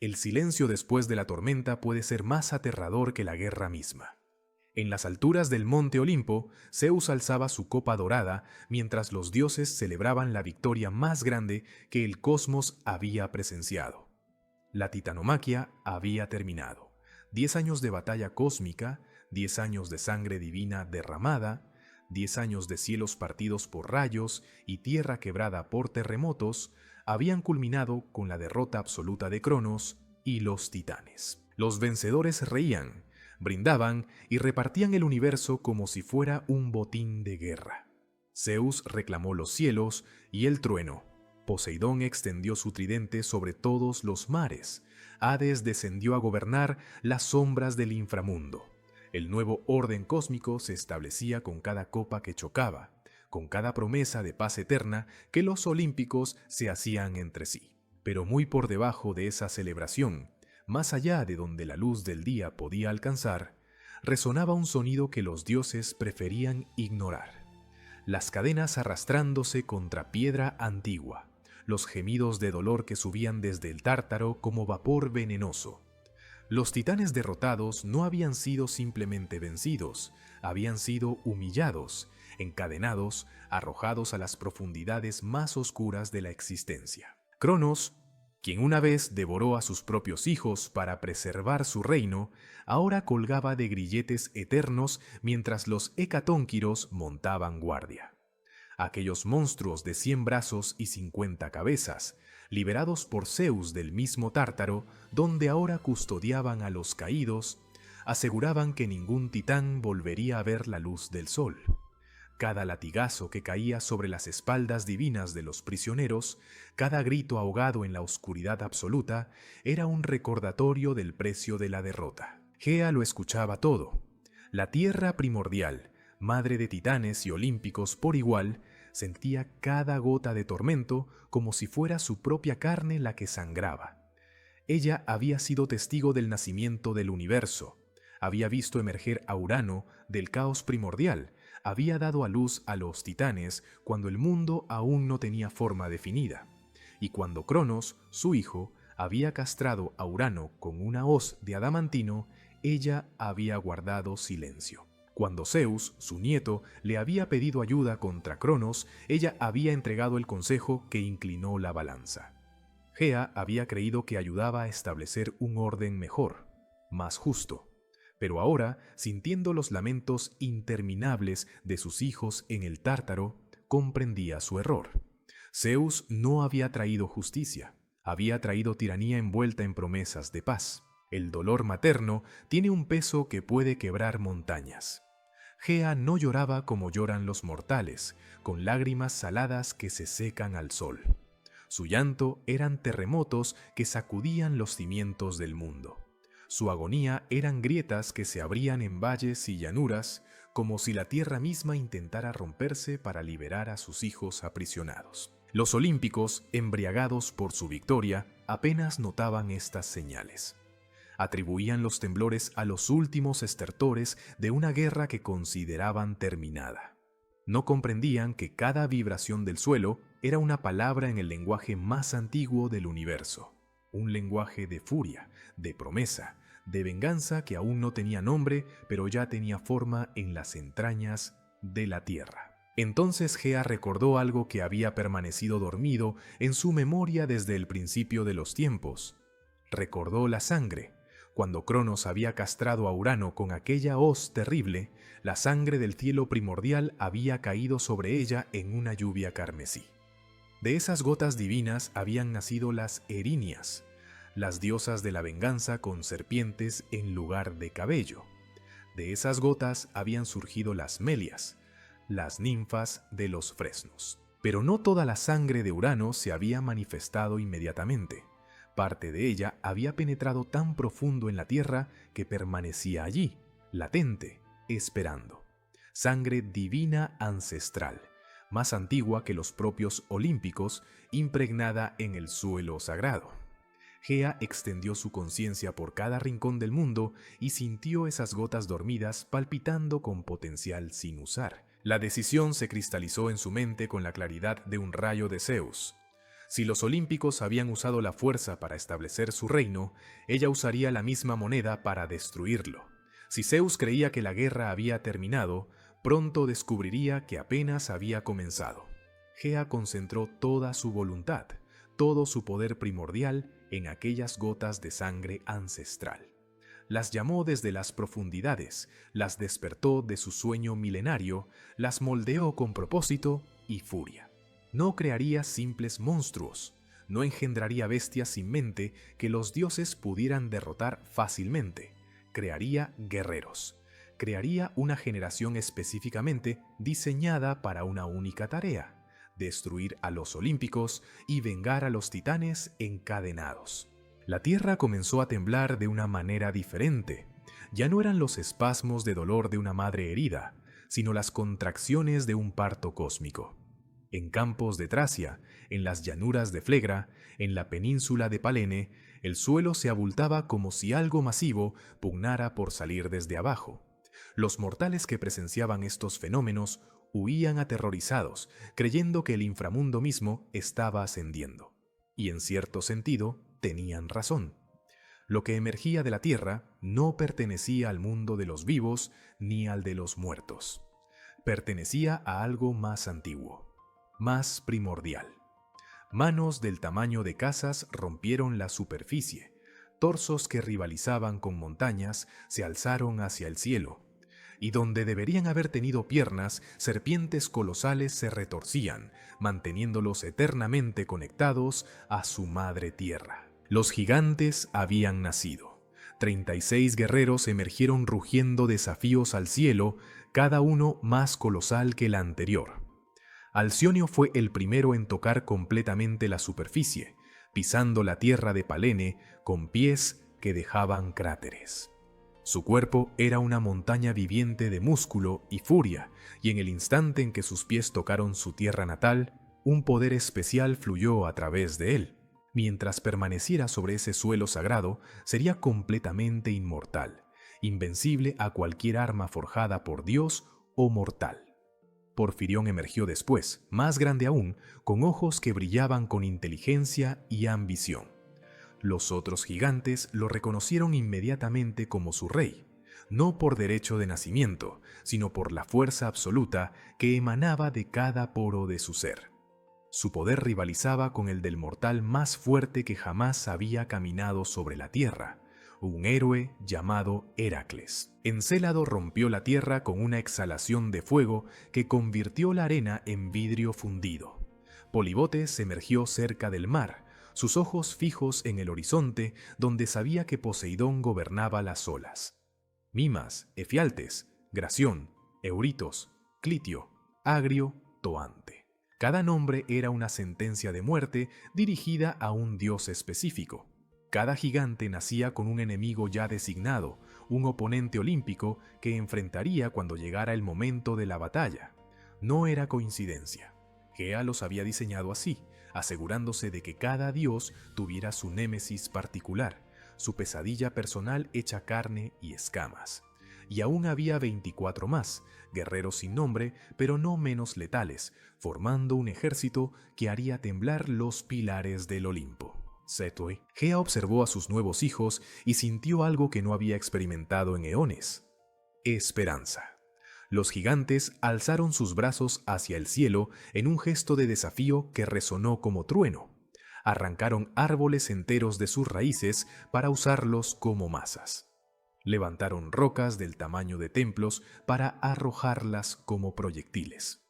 El silencio después de la tormenta puede ser más aterrador que la guerra misma. En las alturas del monte Olimpo, Zeus alzaba su copa dorada mientras los dioses celebraban la victoria más grande que el cosmos había presenciado. La titanomaquia había terminado. 10 años de batalla cósmica, 10 años de sangre divina derramada, 10 años de cielos partidos por rayos y tierra quebrada por terremotos, habían culminado con la derrota absoluta de Cronos y los titanes. Los vencedores reían, brindaban y repartían el universo como si fuera un botín de guerra. Zeus reclamó los cielos y el trueno. Poseidón extendió su tridente sobre todos los mares. Hades descendió a gobernar las sombras del inframundo. El nuevo orden cósmico se establecía con cada copa que chocaba, con cada promesa de paz eterna que los olímpicos se hacían entre sí. Pero muy por debajo de esa celebración, más allá de donde la luz del día podía alcanzar, resonaba un sonido que los dioses preferían ignorar. Las cadenas arrastrándose contra piedra antigua, los gemidos de dolor que subían desde el Tártaro como vapor venenoso. Los titanes derrotados no habían sido simplemente vencidos, habían sido humillados, encadenados, arrojados a las profundidades más oscuras de la existencia. Cronos, quien una vez devoró a sus propios hijos para preservar su reino, ahora colgaba de grilletes eternos mientras los hecatónquiros montaban guardia. Aquellos monstruos de 100 brazos y 50 cabezas, liberados por Zeus del mismo Tártaro, donde ahora custodiaban a los caídos, aseguraban que ningún titán volvería a ver la luz del sol. Cada latigazo que caía sobre las espaldas divinas de los prisioneros, cada grito ahogado en la oscuridad absoluta, era un recordatorio del precio de la derrota. Gea lo escuchaba todo. La tierra primordial, madre de titanes y olímpicos por igual, sentía cada gota de tormento como si fuera su propia carne la que sangraba. Ella había sido testigo del nacimiento del universo, había visto emerger a Urano del caos primordial, había dado a luz a los titanes cuando el mundo aún no tenía forma definida, y cuando Cronos, su hijo, había castrado a Urano con una hoz de adamantino, ella había guardado silencio. Cuando Zeus, su nieto, le había pedido ayuda contra Cronos, ella había entregado el consejo que inclinó la balanza. Gea había creído que ayudaba a establecer un orden mejor, más justo. Pero ahora, sintiendo los lamentos interminables de sus hijos en el Tártaro, comprendía su error. Zeus no había traído justicia, había traído tiranía envuelta en promesas de paz. El dolor materno tiene un peso que puede quebrar montañas. Gea no lloraba como lloran los mortales, con lágrimas saladas que se secan al sol. Su llanto eran terremotos que sacudían los cimientos del mundo. Su agonía eran grietas que se abrían en valles y llanuras, como si la tierra misma intentara romperse para liberar a sus hijos aprisionados. Los olímpicos, embriagados por su victoria, apenas notaban estas señales. Atribuían los temblores a los últimos estertores de una guerra que consideraban terminada. No comprendían que cada vibración del suelo era una palabra en el lenguaje más antiguo del universo, un lenguaje de furia, de promesa, de venganza que aún no tenía nombre, pero ya tenía forma en las entrañas de la tierra. Entonces Gea recordó algo que había permanecido dormido en su memoria desde el principio de los tiempos. Recordó la sangre. Cuando Cronos había castrado a Urano con aquella hoz terrible, la sangre del cielo primordial había caído sobre ella en una lluvia carmesí. De esas gotas divinas habían nacido las Erinias, las diosas de la venganza con serpientes en lugar de cabello. De esas gotas habían surgido las Melias, las ninfas de los fresnos. Pero no toda la sangre de Urano se había manifestado inmediatamente. Parte de ella había penetrado tan profundo en la tierra que permanecía allí, latente, esperando. Sangre divina ancestral, más antigua que los propios olímpicos, impregnada en el suelo sagrado. Gea extendió su conciencia por cada rincón del mundo y sintió esas gotas dormidas palpitando con potencial sin usar. La decisión se cristalizó en su mente con la claridad de un rayo de Zeus. Si los olímpicos habían usado la fuerza para establecer su reino, ella usaría la misma moneda para destruirlo. Si Zeus creía que la guerra había terminado, pronto descubriría que apenas había comenzado. Gea concentró toda su voluntad, todo su poder primordial en aquellas gotas de sangre ancestral. Las llamó desde las profundidades, las despertó de su sueño milenario, las moldeó con propósito y furia. No crearía simples monstruos, no engendraría bestias sin mente que los dioses pudieran derrotar fácilmente. Crearía guerreros. Crearía una generación específicamente diseñada para una única tarea: destruir a los olímpicos y vengar a los titanes encadenados. La tierra comenzó a temblar de una manera diferente. Ya no eran los espasmos de dolor de una madre herida, sino las contracciones de un parto cósmico. En campos de Tracia, en las llanuras de Flegra, en la península de Palene, el suelo se abultaba como si algo masivo pugnara por salir desde abajo. Los mortales que presenciaban estos fenómenos huían aterrorizados, creyendo que el inframundo mismo estaba ascendiendo. Y en cierto sentido, tenían razón. Lo que emergía de la tierra no pertenecía al mundo de los vivos ni al de los muertos. Pertenecía a algo más antiguo, más primordial. Manos del tamaño de casas rompieron la superficie. Torsos que rivalizaban con montañas se alzaron hacia el cielo. Y donde deberían haber tenido piernas, serpientes colosales se retorcían, manteniéndolos eternamente conectados a su madre tierra. Los gigantes habían nacido. 36 guerreros emergieron rugiendo desafíos al cielo, cada uno más colosal que el anterior. Alcionio fue el primero en tocar completamente la superficie, pisando la tierra de Palene con pies que dejaban cráteres. Su cuerpo era una montaña viviente de músculo y furia, y en el instante en que sus pies tocaron su tierra natal, un poder especial fluyó a través de él. Mientras permaneciera sobre ese suelo sagrado, sería completamente inmortal, invencible a cualquier arma forjada por Dios o mortal. Porfirión emergió después, más grande aún, con ojos que brillaban con inteligencia y ambición. Los otros gigantes lo reconocieron inmediatamente como su rey, no por derecho de nacimiento, sino por la fuerza absoluta que emanaba de cada poro de su ser. Su poder rivalizaba con el del mortal más fuerte que jamás había caminado sobre la tierra, un héroe llamado Heracles. Encélado rompió la tierra con una exhalación de fuego que convirtió la arena en vidrio fundido. Polibotes emergió cerca del mar, sus ojos fijos en el horizonte donde sabía que Poseidón gobernaba las olas. Mimas, Efialtes, Gración, Euritos, Clitio, Agrio, Toante. Cada nombre era una sentencia de muerte dirigida a un dios específico. Cada gigante nacía con un enemigo ya designado, un oponente olímpico que enfrentaría cuando llegara el momento de la batalla. No era coincidencia. Gea los había diseñado así, asegurándose de que cada dios tuviera su némesis particular, su pesadilla personal hecha carne y escamas. Y aún había 24 más, guerreros sin nombre, pero no menos letales, formando un ejército que haría temblar los pilares del Olimpo. Setoe. Gea observó a sus nuevos hijos y sintió algo que no había experimentado en eones: esperanza. Los gigantes alzaron sus brazos hacia el cielo en un gesto de desafío que resonó como trueno. Arrancaron árboles enteros de sus raíces para usarlos como masas. Levantaron rocas del tamaño de templos para arrojarlas como proyectiles.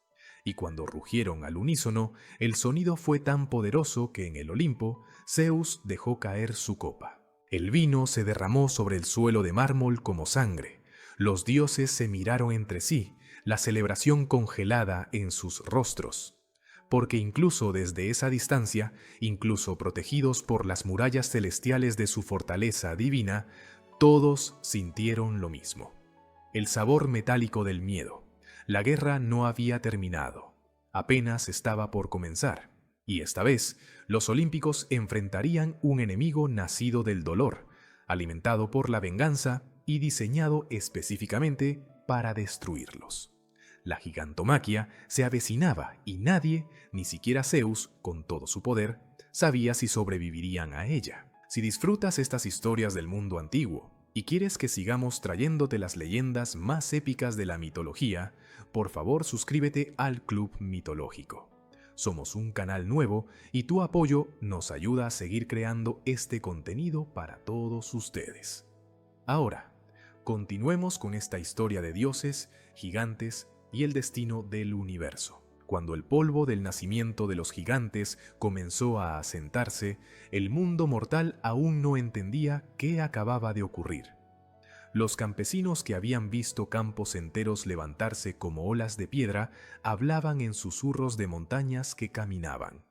Y cuando rugieron al unísono, el sonido fue tan poderoso que en el Olimpo, Zeus dejó caer su copa. El vino se derramó sobre el suelo de mármol como sangre. Los dioses se miraron entre sí, la celebración congelada en sus rostros. Porque incluso desde esa distancia, incluso protegidos por las murallas celestiales de su fortaleza divina, todos sintieron lo mismo: el sabor metálico del miedo. La guerra no había terminado, apenas estaba por comenzar, y esta vez los olímpicos enfrentarían un enemigo nacido del dolor, alimentado por la venganza y diseñado específicamente para destruirlos. La gigantomaquia se avecinaba y nadie, ni siquiera Zeus, con todo su poder, sabía si sobrevivirían a ella. Si disfrutas estas historias del mundo antiguo y quieres que sigamos trayéndote las leyendas más épicas de la mitología, por favor suscríbete al Club Mitológico. Somos un canal nuevo y tu apoyo nos ayuda a seguir creando este contenido para todos ustedes. Ahora, continuemos con esta historia de dioses, gigantes y el destino del universo. Cuando el polvo del nacimiento de los gigantes comenzó a asentarse, el mundo mortal aún no entendía qué acababa de ocurrir. Los campesinos que habían visto campos enteros levantarse como olas de piedra hablaban en susurros de montañas que caminaban.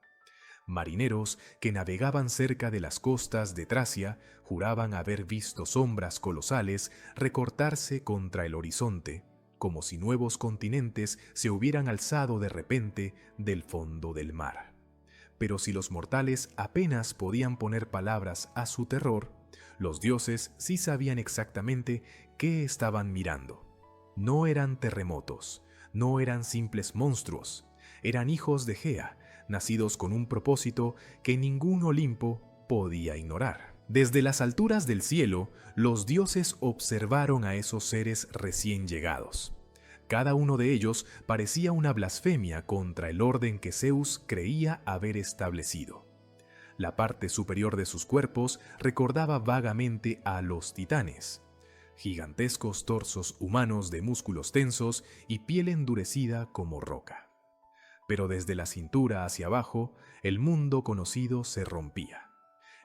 Marineros que navegaban cerca de las costas de Tracia juraban haber visto sombras colosales recortarse contra el horizonte, como si nuevos continentes se hubieran alzado de repente del fondo del mar. Pero si los mortales apenas podían poner palabras a su terror, los dioses sí sabían exactamente qué estaban mirando. No eran terremotos, no eran simples monstruos, eran hijos de Gea, nacidos con un propósito que ningún Olimpo podía ignorar. Desde las alturas del cielo, los dioses observaron a esos seres recién llegados. Cada uno de ellos parecía una blasfemia contra el orden que Zeus creía haber establecido. La parte superior de sus cuerpos recordaba vagamente a los titanes, gigantescos torsos humanos de músculos tensos y piel endurecida como roca. Pero desde la cintura hacia abajo, el mundo conocido se rompía.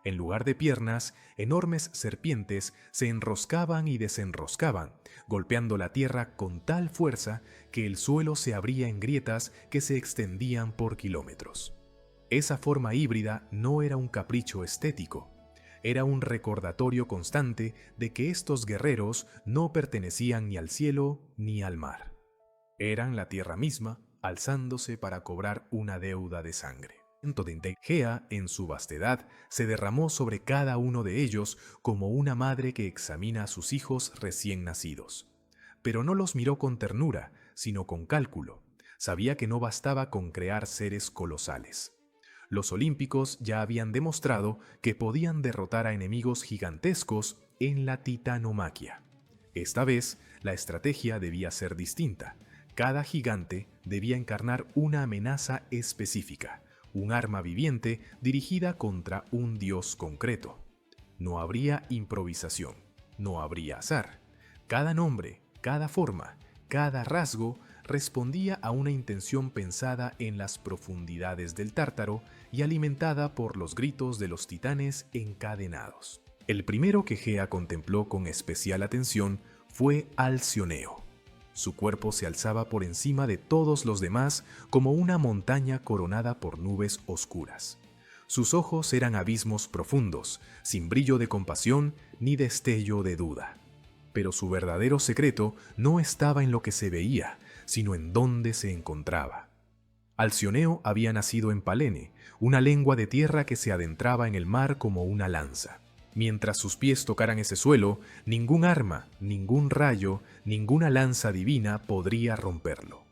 En lugar de piernas, enormes serpientes se enroscaban y desenroscaban, golpeando la tierra con tal fuerza que el suelo se abría en grietas que se extendían por kilómetros. Esa forma híbrida no era un capricho estético, era un recordatorio constante de que estos guerreros no pertenecían ni al cielo ni al mar. Eran la tierra misma, alzándose para cobrar una deuda de sangre. Gea, en su vastedad, se derramó sobre cada uno de ellos como una madre que examina a sus hijos recién nacidos. Pero no los miró con ternura, sino con cálculo. Sabía que no bastaba con crear seres colosales. Los olímpicos ya habían demostrado que podían derrotar a enemigos gigantescos en la titanomaquia. Esta vez, la estrategia debía ser distinta. Cada gigante debía encarnar una amenaza específica, un arma viviente dirigida contra un dios concreto. No habría improvisación, no habría azar. Cada nombre, cada forma, cada rasgo respondía a una intención pensada en las profundidades del Tártaro y alimentada por los gritos de los titanes encadenados. El primero que Gea contempló con especial atención fue Alcioneo. Su cuerpo se alzaba por encima de todos los demás como una montaña coronada por nubes oscuras. Sus ojos eran abismos profundos, sin brillo de compasión ni destello de duda. Pero su verdadero secreto no estaba en lo que se veía, sino en dónde se encontraba. Alcioneo había nacido en Palene, una lengua de tierra que se adentraba en el mar como una lanza. Mientras sus pies tocaran ese suelo, ningún arma, ningún rayo, ninguna lanza divina podría romperlo.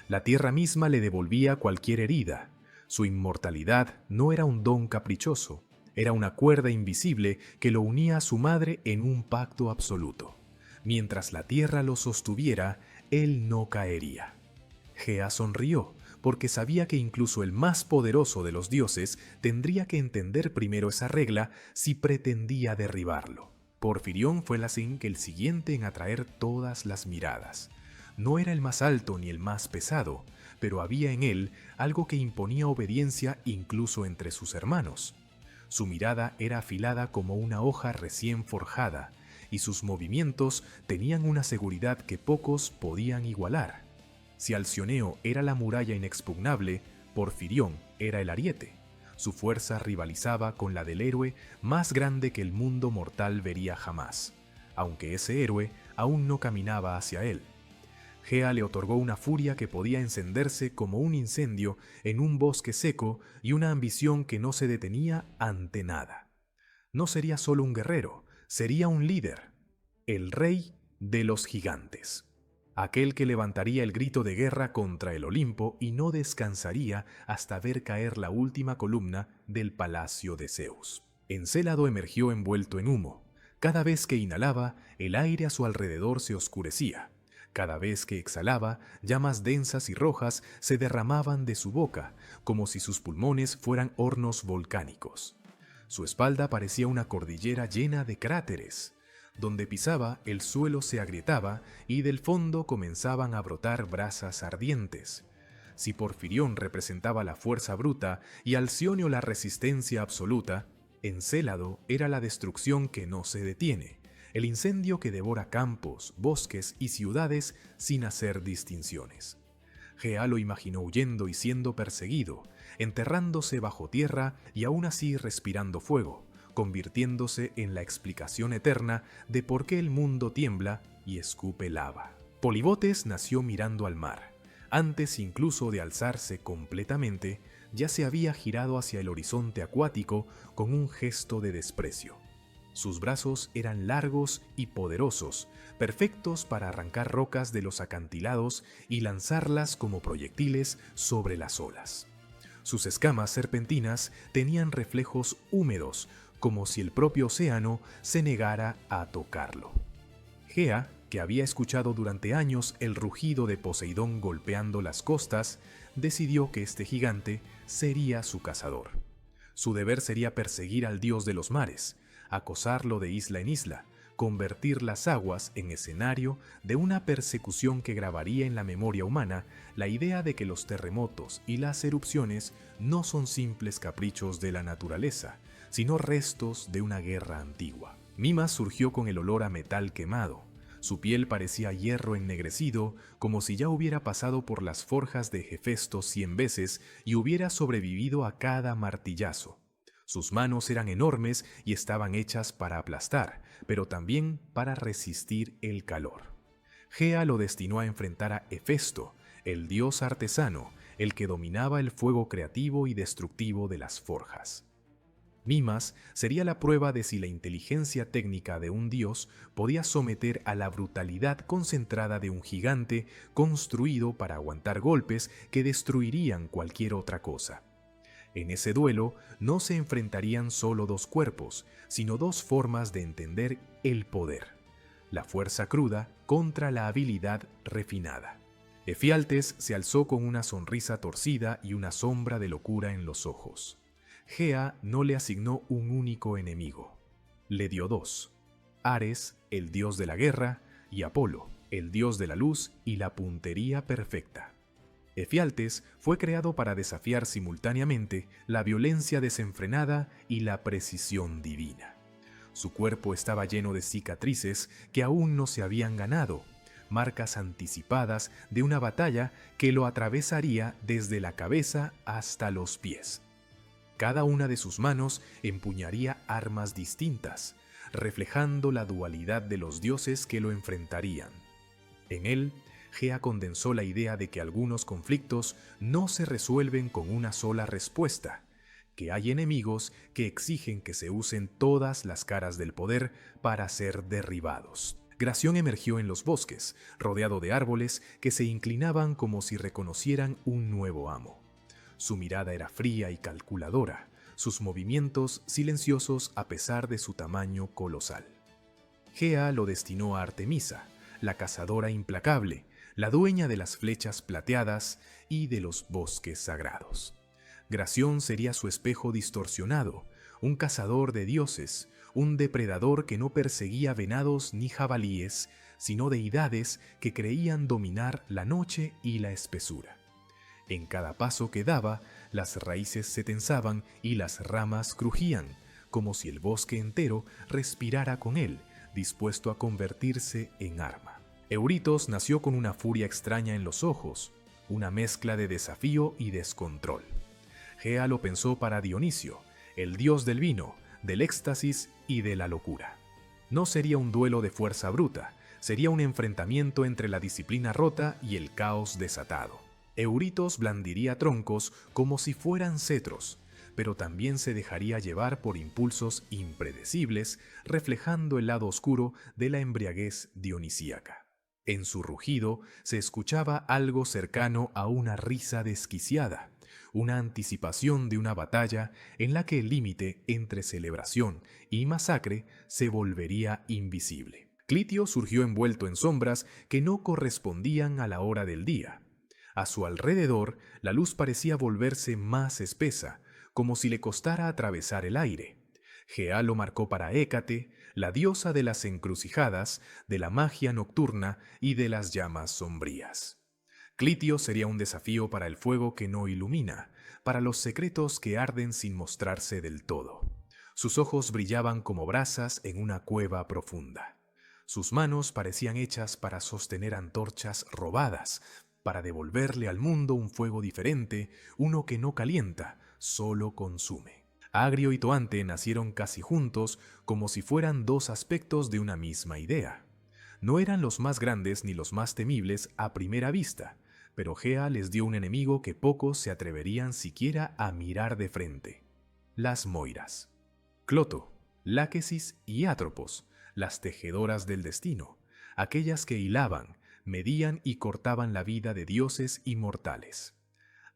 La tierra misma le devolvía cualquier herida. Su inmortalidad no era un don caprichoso, era una cuerda invisible que lo unía a su madre en un pacto absoluto. Mientras la tierra lo sostuviera, él no caería. Gea sonrió, porque sabía que incluso el más poderoso de los dioses tendría que entender primero esa regla si pretendía derribarlo. Porfirión fue el siguiente en atraer todas las miradas. No era el más alto ni el más pesado, pero había en él algo que imponía obediencia incluso entre sus hermanos. Su mirada era afilada como una hoja recién forjada, y sus movimientos tenían una seguridad que pocos podían igualar. Si Alcioneo era la muralla inexpugnable, Porfirión era el ariete. Su fuerza rivalizaba con la del héroe más grande que el mundo mortal vería jamás, aunque ese héroe aún no caminaba hacia él. Gea le otorgó una furia que podía encenderse como un incendio en un bosque seco y una ambición que no se detenía ante nada. No sería solo un guerrero, sería un líder, el rey de los gigantes. aquel que levantaría el grito de guerra contra el Olimpo y no descansaría hasta ver caer la última columna del palacio de Zeus. Encélado emergió envuelto en humo. Cada vez que inhalaba, el aire a su alrededor se oscurecía. Cada vez que exhalaba, llamas densas y rojas se derramaban de su boca, como si sus pulmones fueran hornos volcánicos. Su espalda parecía una cordillera llena de cráteres. Donde pisaba, el suelo se agrietaba y del fondo comenzaban a brotar brasas ardientes. Si Porfirión representaba la fuerza bruta y Alcionio la resistencia absoluta, Encélado era la destrucción que no se detiene, el incendio que devora campos, bosques y ciudades sin hacer distinciones. Gea lo imaginó huyendo y siendo perseguido, enterrándose bajo tierra y aún así respirando fuego, convirtiéndose en la explicación eterna de por qué el mundo tiembla y escupe lava. Polibotes nació mirando al mar. Antes incluso de alzarse completamente, ya se había girado hacia el horizonte acuático con un gesto de desprecio. Sus brazos eran largos y poderosos, perfectos para arrancar rocas de los acantilados y lanzarlas como proyectiles sobre las olas. Sus escamas serpentinas tenían reflejos húmedos, como si el propio océano se negara a tocarlo. Gea, que había escuchado durante años el rugido de Poseidón golpeando las costas, decidió que este gigante sería su cazador. Su deber sería perseguir al dios de los mares, acosarlo de isla en isla, convertir las aguas en escenario de una persecución que grabaría en la memoria humana la idea de que los terremotos y las erupciones no son simples caprichos de la naturaleza, sino restos de una guerra antigua. Mimas surgió con el olor a metal quemado. Su piel parecía hierro ennegrecido, como si ya hubiera pasado por las forjas de Hefesto 100 veces y hubiera sobrevivido a cada martillazo. Sus manos eran enormes y estaban hechas para aplastar, pero también para resistir el calor. Gea lo destinó a enfrentar a Hefesto, el dios artesano, el que dominaba el fuego creativo y destructivo de las forjas. Mimas sería la prueba de si la inteligencia técnica de un dios podía someter a la brutalidad concentrada de un gigante construido para aguantar golpes que destruirían cualquier otra cosa. En ese duelo no se enfrentarían solo dos cuerpos, sino dos formas de entender el poder: la fuerza cruda contra la habilidad refinada. Efialtes se alzó con una sonrisa torcida y una sombra de locura en los ojos. Gea no le asignó un único enemigo. Le dio dos: Ares, el dios de la guerra, y Apolo, el dios de la luz y la puntería perfecta. Efialtes fue creado para desafiar simultáneamente la violencia desenfrenada y la precisión divina. Su cuerpo estaba lleno de cicatrices que aún no se habían ganado, marcas anticipadas de una batalla que lo atravesaría desde la cabeza hasta los pies. Cada una de sus manos empuñaría armas distintas, reflejando la dualidad de los dioses que lo enfrentarían. En él, Gea condensó la idea de que algunos conflictos no se resuelven con una sola respuesta, que hay enemigos que exigen que se usen todas las caras del poder para ser derribados. Gración emergió en los bosques, rodeado de árboles que se inclinaban como si reconocieran un nuevo amo. Su mirada era fría y calculadora, sus movimientos silenciosos a pesar de su tamaño colosal. Gea lo destinó a Artemisa, la cazadora implacable, la dueña de las flechas plateadas y de los bosques sagrados. Gración sería su espejo distorsionado, un cazador de dioses, un depredador que no perseguía venados ni jabalíes, sino deidades que creían dominar la noche y la espesura. En cada paso que daba, las raíces se tensaban y las ramas crujían, como si el bosque entero respirara con él, dispuesto a convertirse en arma. Euritos nació con una furia extraña en los ojos, una mezcla de desafío y descontrol. Gea lo pensó para Dionisio, el dios del vino, del éxtasis y de la locura. No sería un duelo de fuerza bruta, sería un enfrentamiento entre la disciplina rota y el caos desatado. Euritos blandiría troncos como si fueran cetros, pero también se dejaría llevar por impulsos impredecibles, reflejando el lado oscuro de la embriaguez dionisíaca. En su rugido se escuchaba algo cercano a una risa desquiciada, una anticipación de una batalla en la que el límite entre celebración y masacre se volvería invisible. Clitio surgió envuelto en sombras que no correspondían a la hora del día. A su alrededor, la luz parecía volverse más espesa, como si le costara atravesar el aire. Gea lo marcó para Hécate, la diosa de las encrucijadas, de la magia nocturna y de las llamas sombrías. Clitio sería un desafío para el fuego que no ilumina, para los secretos que arden sin mostrarse del todo. Sus ojos brillaban como brasas en una cueva profunda. Sus manos parecían hechas para sostener antorchas robadas, para devolverle al mundo un fuego diferente, uno que no calienta, solo consume. Agrio y Toante nacieron casi juntos, como si fueran dos aspectos de una misma idea. No eran los más grandes ni los más temibles a primera vista, pero Gea les dio un enemigo que pocos se atreverían siquiera a mirar de frente: las Moiras. Cloto, Láquesis y Atropos, las tejedoras del destino, aquellas que hilaban, medían y cortaban la vida de dioses y mortales.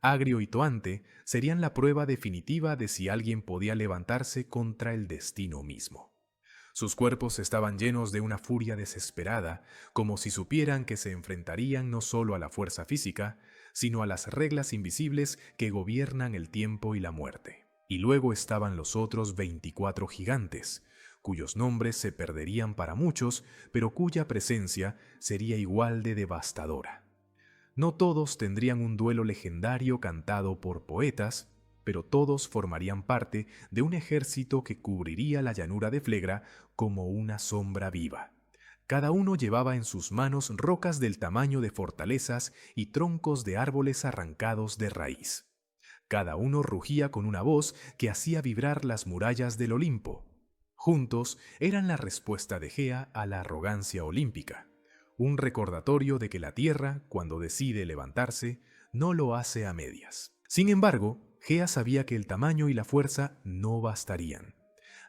Agrio y Toante serían la prueba definitiva de si alguien podía levantarse contra el destino mismo. Sus cuerpos estaban llenos de una furia desesperada, como si supieran que se enfrentarían no solo a la fuerza física, sino a las reglas invisibles que gobiernan el tiempo y la muerte. Y luego estaban los otros 24 gigantes, cuyos nombres se perderían para muchos, pero cuya presencia sería igual de devastadora. No todos tendrían un duelo legendario cantado por poetas, pero todos formarían parte de un ejército que cubriría la llanura de Flegra como una sombra viva. Cada uno llevaba en sus manos rocas del tamaño de fortalezas y troncos de árboles arrancados de raíz. Cada uno rugía con una voz que hacía vibrar las murallas del Olimpo. Juntos eran la respuesta de Gea a la arrogancia olímpica, un recordatorio de que la Tierra, cuando decide levantarse, no lo hace a medias. Sin embargo, Gea sabía que el tamaño y la fuerza no bastarían.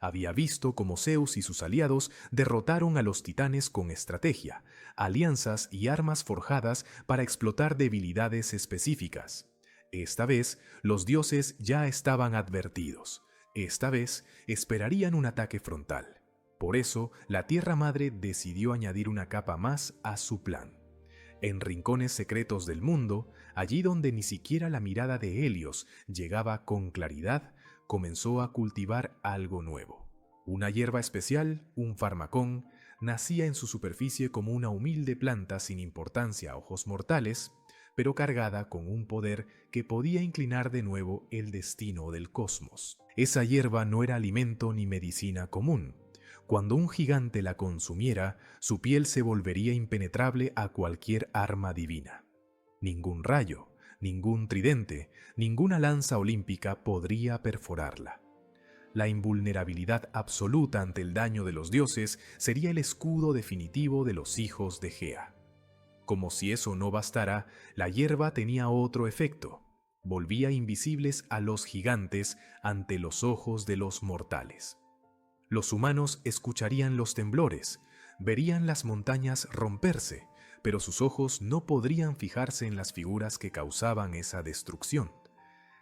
Había visto cómo Zeus y sus aliados derrotaron a los titanes con estrategia, alianzas y armas forjadas para explotar debilidades específicas. Esta vez, los dioses ya estaban advertidos. Esta vez, esperarían un ataque frontal. Por eso, la Tierra Madre decidió añadir una capa más a su plan. En rincones secretos del mundo, allí donde ni siquiera la mirada de Helios llegaba con claridad, comenzó a cultivar algo nuevo. Una hierba especial, un farmacón, nacía en su superficie como una humilde planta sin importancia a ojos mortales, pero cargada con un poder que podía inclinar de nuevo el destino del cosmos. Esa hierba no era alimento ni medicina común. Cuando un gigante la consumiera, su piel se volvería impenetrable a cualquier arma divina. Ningún rayo, ningún tridente, ninguna lanza olímpica podría perforarla. La invulnerabilidad absoluta ante el daño de los dioses sería el escudo definitivo de los hijos de Gea. Como si eso no bastara, la hierba tenía otro efecto: volvía invisibles a los gigantes ante los ojos de los mortales. Los humanos escucharían los temblores, verían las montañas romperse, pero sus ojos no podrían fijarse en las figuras que causaban esa destrucción.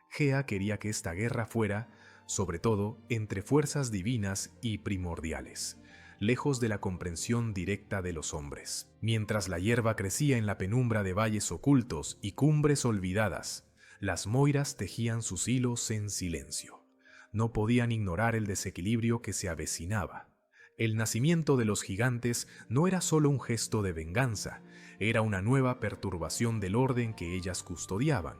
Gea quería que esta guerra fuera, sobre todo, entre fuerzas divinas y primordiales, lejos de la comprensión directa de los hombres. Mientras la hierba crecía en la penumbra de valles ocultos y cumbres olvidadas, las moiras tejían sus hilos en silencio. No podían ignorar el desequilibrio que se avecinaba. El nacimiento de los gigantes no era solo un gesto de venganza, era una nueva perturbación del orden que ellas custodiaban.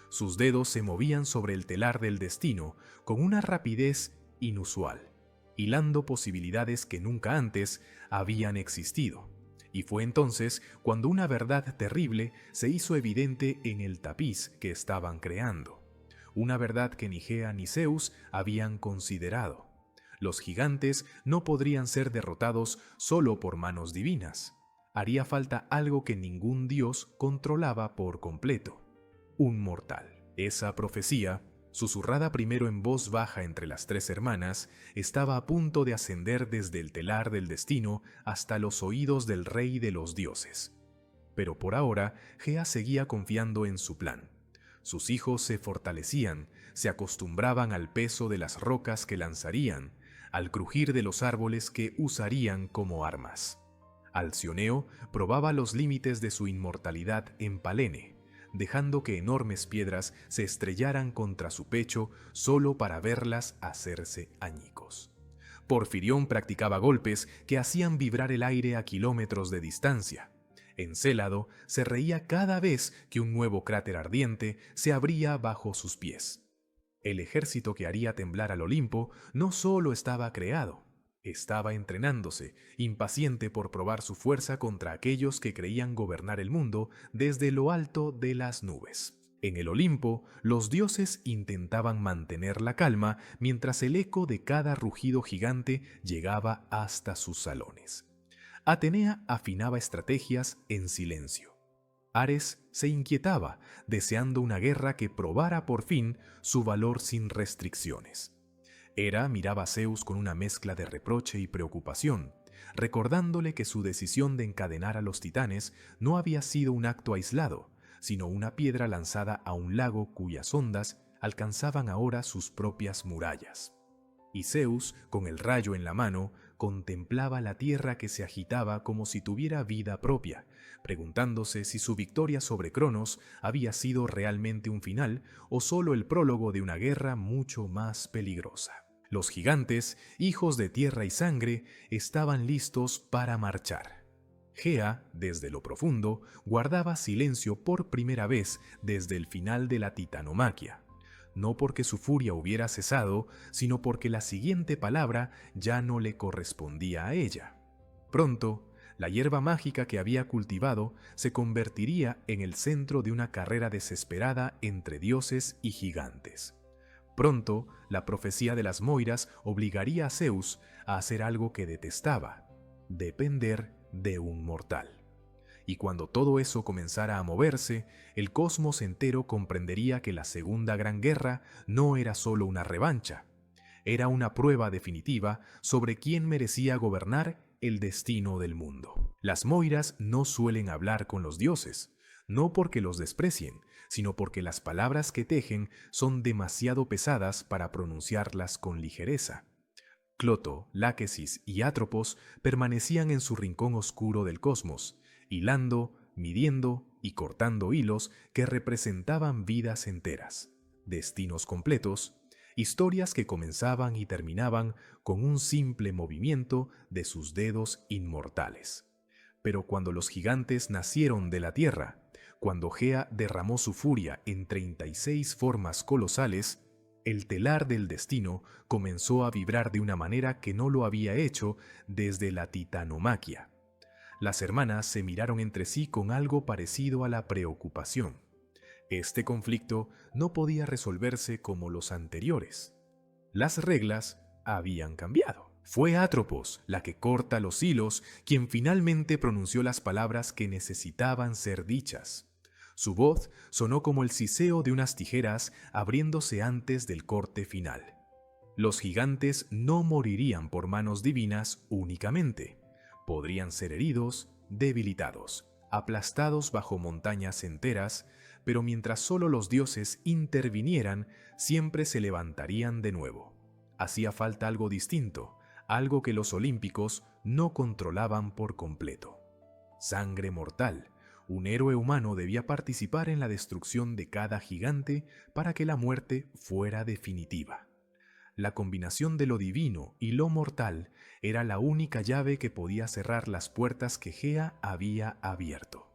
Sus dedos se movían sobre el telar del destino con una rapidez inusual, hilando posibilidades que nunca antes habían existido. Y fue entonces cuando una verdad terrible se hizo evidente en el tapiz que estaban creando. Una verdad que ni Gea ni Zeus habían considerado. Los gigantes no podrían ser derrotados solo por manos divinas. Haría falta algo que ningún dios controlaba por completo: un mortal. Esa profecía, susurrada primero en voz baja entre las tres hermanas, estaba a punto de ascender desde el telar del destino hasta los oídos del rey de los dioses. Pero por ahora, Gea seguía confiando en su plan. Sus hijos se fortalecían, se acostumbraban al peso de las rocas que lanzarían, al crujir de los árboles que usarían como armas. Alcioneo probaba los límites de su inmortalidad en Palene, dejando que enormes piedras se estrellaran contra su pecho solo para verlas hacerse añicos. Porfirión practicaba golpes que hacían vibrar el aire a kilómetros de distancia. Encélado se reía cada vez que un nuevo cráter ardiente se abría bajo sus pies. El ejército que haría temblar al Olimpo no solo estaba creado, estaba entrenándose, impaciente por probar su fuerza contra aquellos que creían gobernar el mundo desde lo alto de las nubes. En el Olimpo, los dioses intentaban mantener la calma mientras el eco de cada rugido gigante llegaba hasta sus salones. Atenea afinaba estrategias en silencio. Ares se inquietaba, deseando una guerra que probara por fin su valor sin restricciones. Hera miraba a Zeus con una mezcla de reproche y preocupación, recordándole que su decisión de encadenar a los titanes no había sido un acto aislado, sino una piedra lanzada a un lago cuyas ondas alcanzaban ahora sus propias murallas. Y Zeus, con el rayo en la mano, contemplaba la tierra que se agitaba como si tuviera vida propia, preguntándose si su victoria sobre Cronos había sido realmente un final o solo el prólogo de una guerra mucho más peligrosa. Los gigantes, hijos de tierra y sangre, estaban listos para marchar. Gea, desde lo profundo, guardaba silencio por primera vez desde el final de la titanomaquia. No porque su furia hubiera cesado, sino porque la siguiente palabra ya no le correspondía a ella. Pronto, la hierba mágica que había cultivado se convertiría en el centro de una carrera desesperada entre dioses y gigantes. Pronto, la profecía de las Moiras obligaría a Zeus a hacer algo que detestaba: depender de un mortal. Y cuando todo eso comenzara a moverse, el cosmos entero comprendería que la Segunda Gran Guerra no era solo una revancha, era una prueba definitiva sobre quién merecía gobernar el destino del mundo. Las Moiras no suelen hablar con los dioses, no porque los desprecien, sino porque las palabras que tejen son demasiado pesadas para pronunciarlas con ligereza. Cloto, Láquesis y Atropos permanecían en su rincón oscuro del cosmos, hilando, midiendo y cortando hilos que representaban vidas enteras, destinos completos, historias que comenzaban y terminaban con un simple movimiento de sus dedos inmortales. Pero cuando los gigantes nacieron de la tierra, cuando Gea derramó su furia en 36 formas colosales, el telar del destino comenzó a vibrar de una manera que no lo había hecho desde la titanomaquia. Las hermanas se miraron entre sí con algo parecido a la preocupación. Este conflicto no podía resolverse como los anteriores. Las reglas habían cambiado. Fue Atropos, la que corta los hilos, quien finalmente pronunció las palabras que necesitaban ser dichas. Su voz sonó como el siseo de unas tijeras abriéndose antes del corte final. Los gigantes no morirían por manos divinas únicamente. Podrían ser heridos, debilitados, aplastados bajo montañas enteras, pero mientras solo los dioses intervinieran, siempre se levantarían de nuevo. Hacía falta algo distinto, algo que los olímpicos no controlaban por completo. Sangre mortal. Un héroe humano debía participar en la destrucción de cada gigante para que la muerte fuera definitiva. La combinación de lo divino y lo mortal era la única llave que podía cerrar las puertas que Gea había abierto.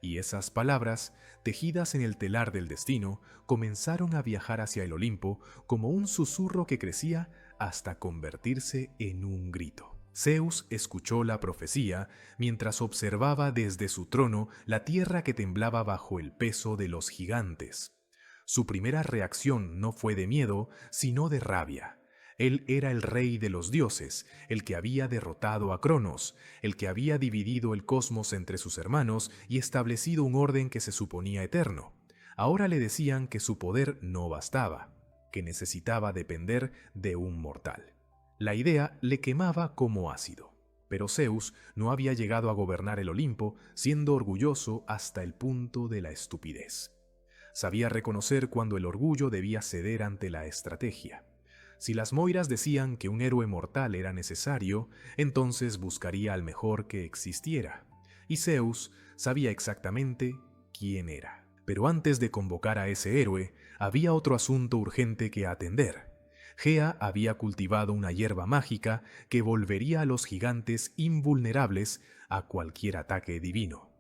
Y esas palabras, tejidas en el telar del destino, comenzaron a viajar hacia el Olimpo como un susurro que crecía hasta convertirse en un grito. Zeus escuchó la profecía mientras observaba desde su trono la tierra que temblaba bajo el peso de los gigantes. Su primera reacción no fue de miedo, sino de rabia. Él era el rey de los dioses, el que había derrotado a Cronos, el que había dividido el cosmos entre sus hermanos y establecido un orden que se suponía eterno. Ahora le decían que su poder no bastaba, que necesitaba depender de un mortal. La idea le quemaba como ácido. Pero Zeus no había llegado a gobernar el Olimpo, siendo orgulloso hasta el punto de la estupidez. Sabía reconocer cuando el orgullo debía ceder ante la estrategia. Si las Moiras decían que un héroe mortal era necesario, entonces buscaría al mejor que existiera. Y Zeus sabía exactamente quién era. Pero antes de convocar a ese héroe, había otro asunto urgente que atender. Gea había cultivado una hierba mágica que volvería a los gigantes invulnerables a cualquier ataque divino.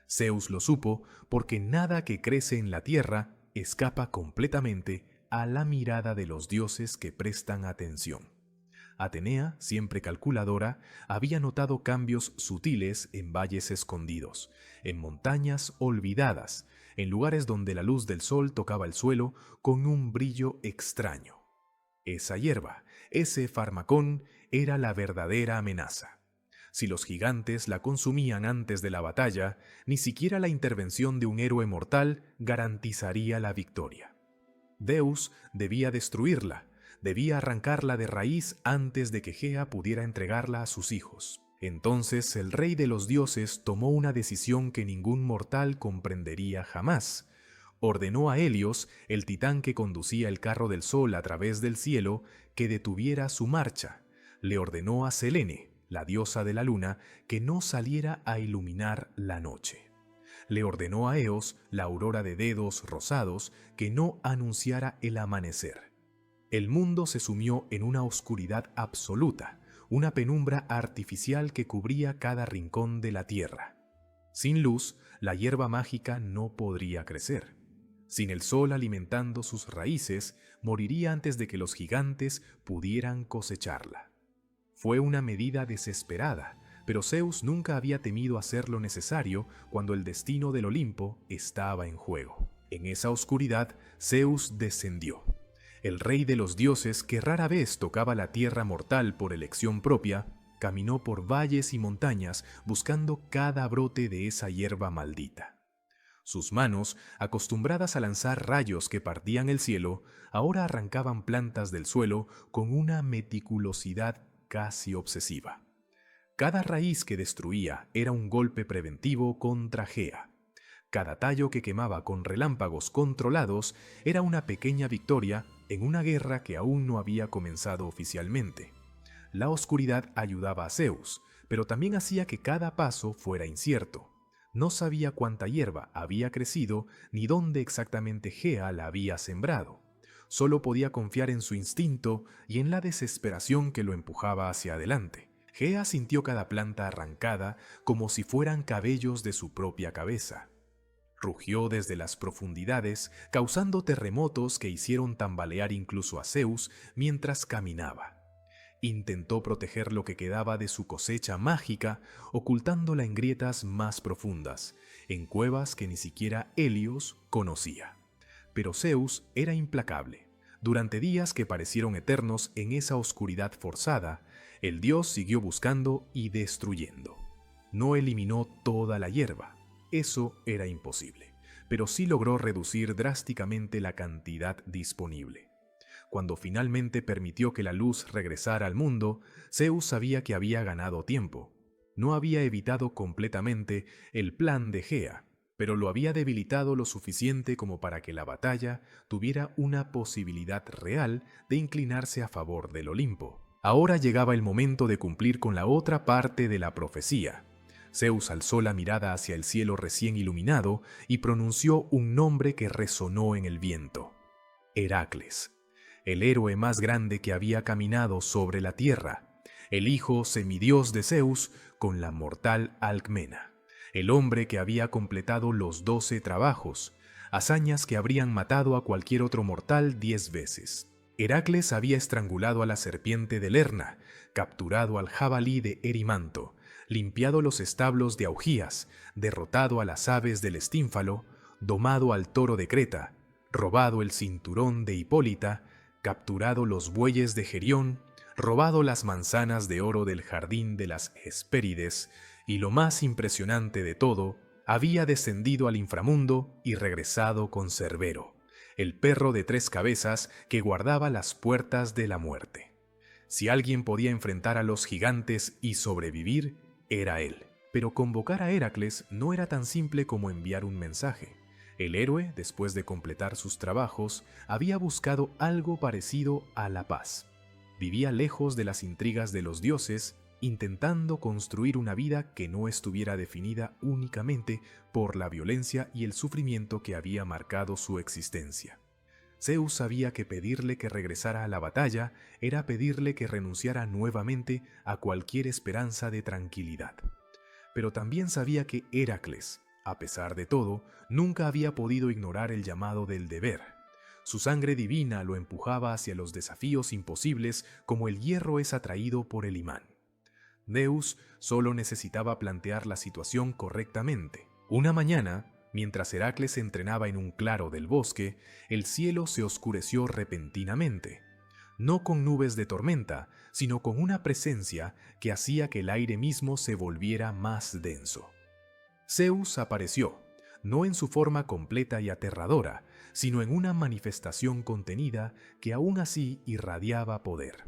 Zeus lo supo porque nada que crece en la tierra escapa completamente a la mirada de los dioses que prestan atención. Atenea, siempre calculadora, había notado cambios sutiles en valles escondidos, en montañas olvidadas, en lugares donde la luz del sol tocaba el suelo con un brillo extraño. Esa hierba, ese farmacón, era la verdadera amenaza. Si los gigantes la consumían antes de la batalla, ni siquiera la intervención de un héroe mortal garantizaría la victoria. Zeus debía destruirla, debía arrancarla de raíz antes de que Gea pudiera entregarla a sus hijos. Entonces el rey de los dioses tomó una decisión que ningún mortal comprendería jamás. Ordenó a Helios, el titán que conducía el carro del sol a través del cielo, que detuviera su marcha. Le ordenó a Selene, la diosa de la luna, que no saliera a iluminar la noche. Le ordenó a Eos, la aurora de dedos rosados, que no anunciara el amanecer. El mundo se sumió en una oscuridad absoluta, una penumbra artificial que cubría cada rincón de la tierra. Sin luz, la hierba mágica no podría crecer. Sin el sol alimentando sus raíces, moriría antes de que los gigantes pudieran cosecharla. Fue una medida desesperada, pero Zeus nunca había temido hacer lo necesario cuando el destino del Olimpo estaba en juego. En esa oscuridad, Zeus descendió. El rey de los dioses, que rara vez tocaba la tierra mortal por elección propia, caminó por valles y montañas buscando cada brote de esa hierba maldita. Sus manos, acostumbradas a lanzar rayos que partían el cielo, ahora arrancaban plantas del suelo con una meticulosidad casi obsesiva. Cada raíz que destruía era un golpe preventivo contra Gea. Cada tallo que quemaba con relámpagos controlados era una pequeña victoria en una guerra que aún no había comenzado oficialmente. La oscuridad ayudaba a Zeus, pero también hacía que cada paso fuera incierto. No sabía cuánta hierba había crecido ni dónde exactamente Gea la había sembrado. Solo podía confiar en su instinto y en la desesperación que lo empujaba hacia adelante. Gea sintió cada planta arrancada como si fueran cabellos de su propia cabeza. Rugió desde las profundidades, causando terremotos que hicieron tambalear incluso a Zeus mientras caminaba. Intentó proteger lo que quedaba de su cosecha mágica, ocultándola en grietas más profundas, en cuevas que ni siquiera Helios conocía. Pero Zeus era implacable. Durante días que parecieron eternos en esa oscuridad forzada, el dios siguió buscando y destruyendo. No eliminó toda la hierba. Eso era imposible, pero sí logró reducir drásticamente la cantidad disponible. Cuando finalmente permitió que la luz regresara al mundo, Zeus sabía que había ganado tiempo. No había evitado completamente el plan de Gea, pero lo había debilitado lo suficiente como para que la batalla tuviera una posibilidad real de inclinarse a favor del Olimpo. Ahora llegaba el momento de cumplir con la otra parte de la profecía. Zeus alzó la mirada hacia el cielo recién iluminado y pronunció un nombre que resonó en el viento: Heracles, el héroe más grande que había caminado sobre la tierra, el hijo semidios de Zeus con la mortal Alcmena, el hombre que había completado los 12 trabajos, hazañas que habrían matado a cualquier otro mortal 10 veces. Heracles había estrangulado a la serpiente de Lerna, capturado al jabalí de Erimanto, limpiado los establos de Augías, derrotado a las aves del Estínfalo, domado al toro de Creta, robado el cinturón de Hipólita, capturado los bueyes de Gerión, robado las manzanas de oro del jardín de las Hespérides, y lo más impresionante de todo, había descendido al inframundo y regresado con Cerbero, el perro de 3 cabezas que guardaba las puertas de la muerte. Si alguien podía enfrentar a los gigantes y sobrevivir, era él. Pero convocar a Heracles no era tan simple como enviar un mensaje. El héroe, después de completar sus trabajos, había buscado algo parecido a la paz. Vivía lejos de las intrigas de los dioses, intentando construir una vida que no estuviera definida únicamente por la violencia y el sufrimiento que había marcado su existencia. Zeus sabía que pedirle que regresara a la batalla era pedirle que renunciara nuevamente a cualquier esperanza de tranquilidad. Pero también sabía que Heracles, a pesar de todo, nunca había podido ignorar el llamado del deber. Su sangre divina lo empujaba hacia los desafíos imposibles como el hierro es atraído por el imán. Zeus solo necesitaba plantear la situación correctamente. Una mañana, mientras Heracles entrenaba en un claro del bosque, el cielo se oscureció repentinamente. No con nubes de tormenta, sino con una presencia que hacía que el aire mismo se volviera más denso. Zeus apareció, no en su forma completa y aterradora, sino en una manifestación contenida que aún así irradiaba poder.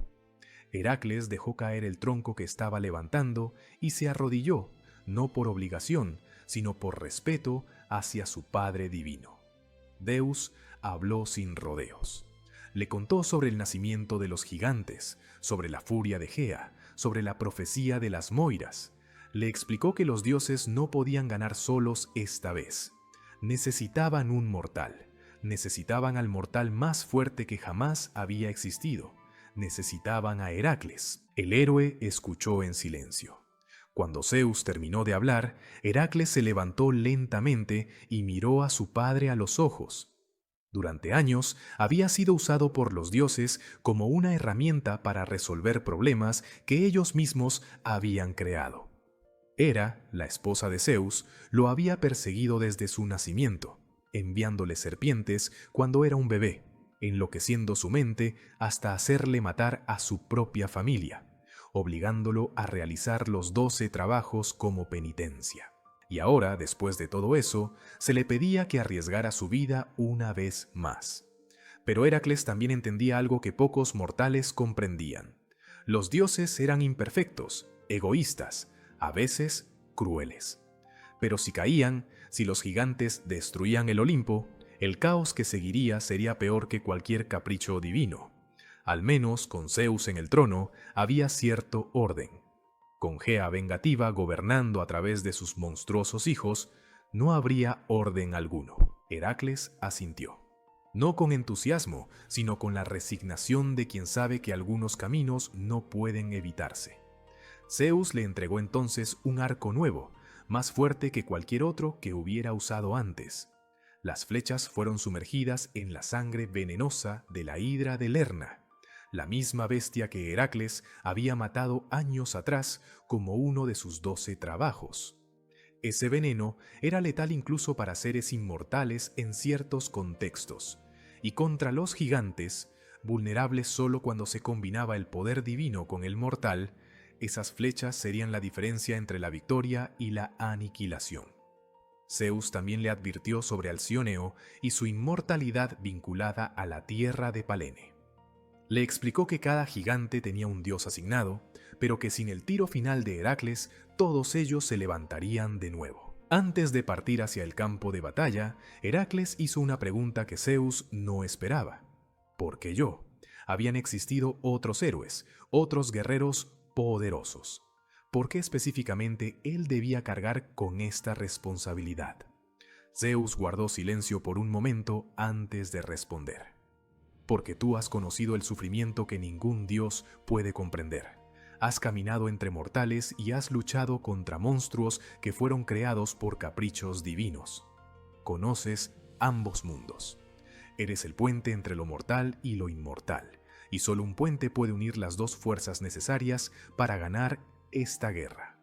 Heracles dejó caer el tronco que estaba levantando y se arrodilló, no por obligación, sino por respeto hacia su Padre Divino. Zeus habló sin rodeos. Le contó sobre el nacimiento de los gigantes, sobre la furia de Gea, sobre la profecía de las Moiras. Le explicó que los dioses no podían ganar solos esta vez. Necesitaban un mortal. Necesitaban al mortal más fuerte que jamás había existido. Necesitaban a Heracles. El héroe escuchó en silencio. Cuando Zeus terminó de hablar, Heracles se levantó lentamente y miró a su padre a los ojos. Durante años había sido usado por los dioses como una herramienta para resolver problemas que ellos mismos habían creado. Hera, la esposa de Zeus, lo había perseguido desde su nacimiento, enviándole serpientes cuando era un bebé, enloqueciendo su mente hasta hacerle matar a su propia familia, obligándolo a realizar los 12 trabajos como penitencia. Y ahora, después de todo eso, se le pedía que arriesgara su vida una vez más. Pero Heracles también entendía algo que pocos mortales comprendían. Los dioses eran imperfectos, egoístas, a veces crueles. Pero si caían, si los gigantes destruían el Olimpo, el caos que seguiría sería peor que cualquier capricho divino. Al menos con Zeus en el trono había cierto orden. Con Gea vengativa gobernando a través de sus monstruosos hijos, no habría orden alguno. Heracles asintió. No con entusiasmo, sino con la resignación de quien sabe que algunos caminos no pueden evitarse. Zeus le entregó entonces un arco nuevo, más fuerte que cualquier otro que hubiera usado antes. Las flechas fueron sumergidas en la sangre venenosa de la hidra de Lerna, la misma bestia que Heracles había matado años atrás como uno de sus 12 trabajos. Ese veneno era letal incluso para seres inmortales en ciertos contextos, y contra los gigantes, vulnerables solo cuando se combinaba el poder divino con el mortal, esas flechas serían la diferencia entre la victoria y la aniquilación. Zeus también le advirtió sobre Alcióneo y su inmortalidad vinculada a la tierra de Palene. Le explicó que cada gigante tenía un dios asignado, pero que sin el tiro final de Heracles, todos ellos se levantarían de nuevo. Antes de partir hacia el campo de batalla, Heracles hizo una pregunta que Zeus no esperaba. ¿Por qué yo? Habían existido otros héroes, otros guerreros poderosos. ¿Por qué específicamente él debía cargar con esta responsabilidad? Zeus guardó silencio por un momento antes de responder. Porque tú has conocido el sufrimiento que ningún dios puede comprender. Has caminado entre mortales y has luchado contra monstruos que fueron creados por caprichos divinos. Conoces ambos mundos. Eres el puente entre lo mortal y lo inmortal, y solo un puente puede unir las dos fuerzas necesarias para ganar esta guerra.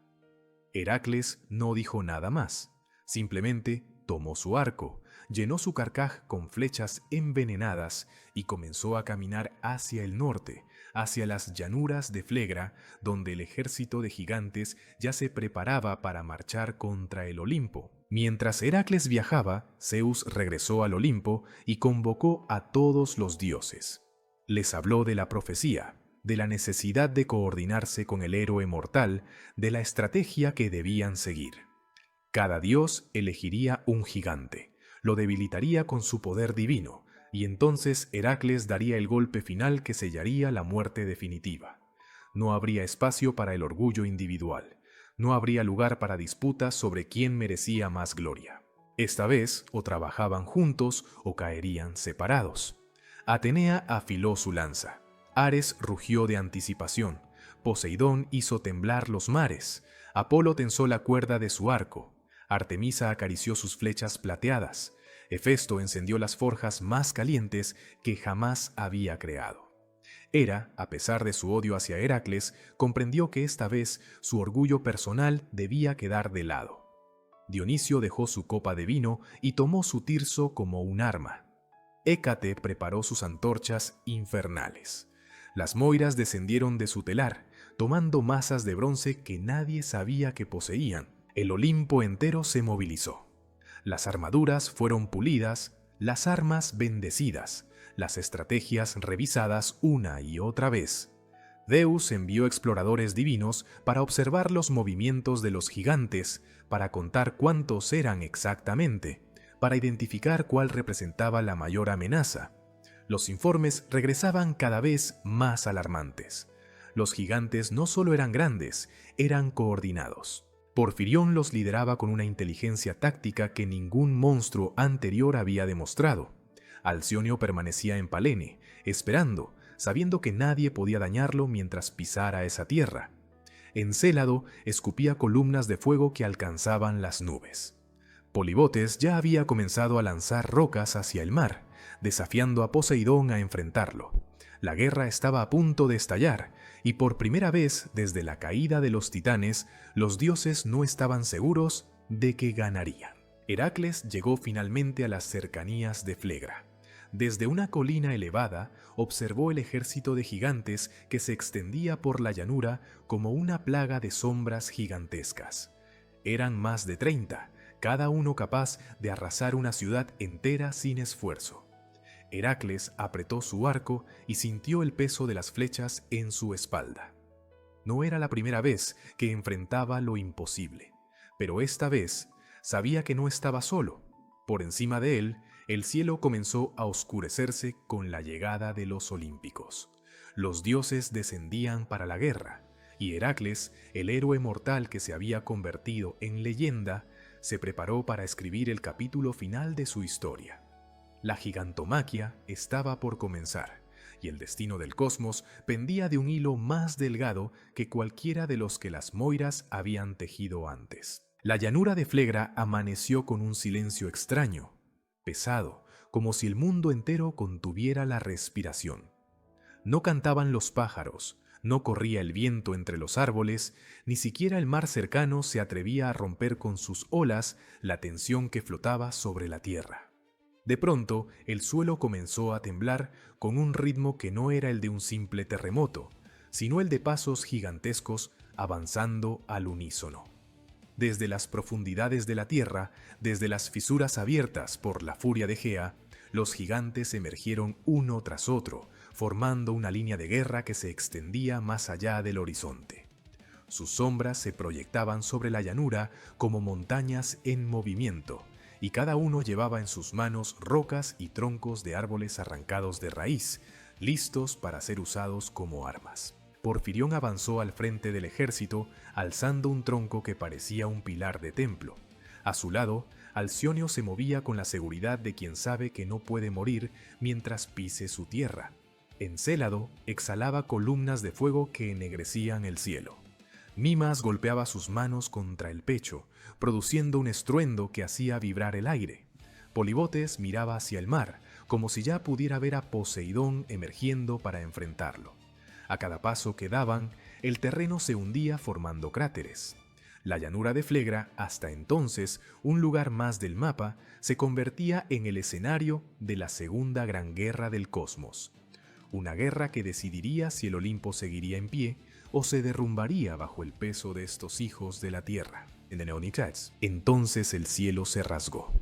Heracles no dijo nada más, simplemente tomó su arco, llenó su carcaj con flechas envenenadas y comenzó a caminar hacia el norte, hacia las llanuras de Flegra, donde el ejército de gigantes ya se preparaba para marchar contra el Olimpo. Mientras Heracles viajaba, Zeus regresó al Olimpo y convocó a todos los dioses. Les habló de la profecía, de la necesidad de coordinarse con el héroe mortal, de la estrategia que debían seguir. Cada dios elegiría un gigante, lo debilitaría con su poder divino, y entonces Heracles daría el golpe final que sellaría la muerte definitiva. No habría espacio para el orgullo individual, no habría lugar para disputas sobre quién merecía más gloria. Esta vez o trabajaban juntos o caerían separados. Atenea afiló su lanza, Ares rugió de anticipación, Poseidón hizo temblar los mares, Apolo tensó la cuerda de su arco, Artemisa acarició sus flechas plateadas, Hefesto encendió las forjas más calientes que jamás había creado. Hera, a pesar de su odio hacia Heracles, comprendió que esta vez su orgullo personal debía quedar de lado. Dionisio dejó su copa de vino y tomó su tirso como un arma. Hécate preparó sus antorchas infernales. Las moiras descendieron de su telar, tomando masas de bronce que nadie sabía que poseían. El Olimpo entero se movilizó. Las armaduras fueron pulidas, las armas bendecidas, las estrategias revisadas una y otra vez. Zeus envió exploradores divinos para observar los movimientos de los gigantes, para contar cuántos eran exactamente, para identificar cuál representaba la mayor amenaza. Los informes regresaban cada vez más alarmantes. Los gigantes no solo eran grandes, eran coordinados. Porfirión los lideraba con una inteligencia táctica que ningún monstruo anterior había demostrado. Alcionio permanecía en Palene, esperando, sabiendo que nadie podía dañarlo mientras pisara esa tierra. Encélado escupía columnas de fuego que alcanzaban las nubes. Polibotes ya había comenzado a lanzar rocas hacia el mar, desafiando a Poseidón a enfrentarlo. La guerra estaba a punto de estallar, y por primera vez desde la caída de los titanes, los dioses no estaban seguros de que ganarían. Heracles llegó finalmente a las cercanías de Flegra. Desde una colina elevada, observó el ejército de gigantes que se extendía por la llanura como una plaga de sombras gigantescas. Eran más de 30, cada uno capaz de arrasar una ciudad entera sin esfuerzo. Heracles apretó su arco y sintió el peso de las flechas en su espalda. No era la primera vez que enfrentaba lo imposible, pero esta vez sabía que no estaba solo. Por encima de él, el cielo comenzó a oscurecerse con la llegada de los olímpicos. Los dioses descendían para la guerra, y Heracles, el héroe mortal que se había convertido en leyenda, se preparó para escribir el capítulo final de su historia. La gigantomaquia estaba por comenzar, y el destino del cosmos pendía de un hilo más delgado que cualquiera de los que las moiras habían tejido antes. La llanura de Flegra amaneció con un silencio extraño, pesado, como si el mundo entero contuviera la respiración. No cantaban los pájaros, no corría el viento entre los árboles, ni siquiera el mar cercano se atrevía a romper con sus olas la tensión que flotaba sobre la tierra. De pronto, el suelo comenzó a temblar con un ritmo que no era el de un simple terremoto, sino el de pasos gigantescos avanzando al unísono. Desde las profundidades de la tierra, desde las fisuras abiertas por la furia de Gea, los gigantes emergieron uno tras otro, formando una línea de guerra que se extendía más allá del horizonte. Sus sombras se proyectaban sobre la llanura como montañas en movimiento, y cada uno llevaba en sus manos rocas y troncos de árboles arrancados de raíz, listos para ser usados como armas. Porfirión avanzó al frente del ejército, alzando un tronco que parecía un pilar de templo. A su lado, Alcionio se movía con la seguridad de quien sabe que no puede morir mientras pise su tierra. Encélado exhalaba columnas de fuego que ennegrecían el cielo. Mimas golpeaba sus manos contra el pecho, produciendo un estruendo que hacía vibrar el aire. Polibotes miraba hacia el mar, como si ya pudiera ver a Poseidón emergiendo para enfrentarlo. A cada paso que daban, el terreno se hundía formando cráteres. La llanura de Flegra, hasta entonces un lugar más del mapa, se convertía en el escenario de la segunda gran guerra del cosmos. Una guerra que decidiría si el Olimpo seguiría en pie o se derrumbaría bajo el peso de estos hijos de la tierra. Entonces el cielo se rasgó,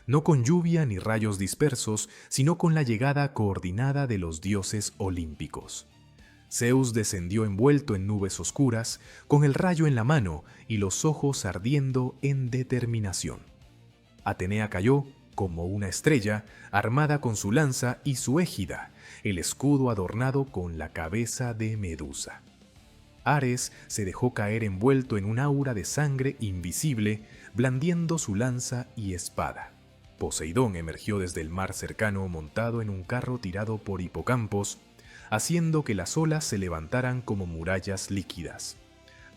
no con lluvia ni rayos dispersos, sino con la llegada coordinada de los dioses olímpicos. Zeus descendió envuelto en nubes oscuras, con el rayo en la mano y los ojos ardiendo en determinación. Atenea cayó como una estrella, armada con su lanza y su égida, el escudo adornado con la cabeza de Medusa. Ares se dejó caer envuelto en un aura de sangre invisible, blandiendo su lanza y espada. Poseidón emergió desde el mar cercano montado en un carro tirado por hipocampos, haciendo que las olas se levantaran como murallas líquidas.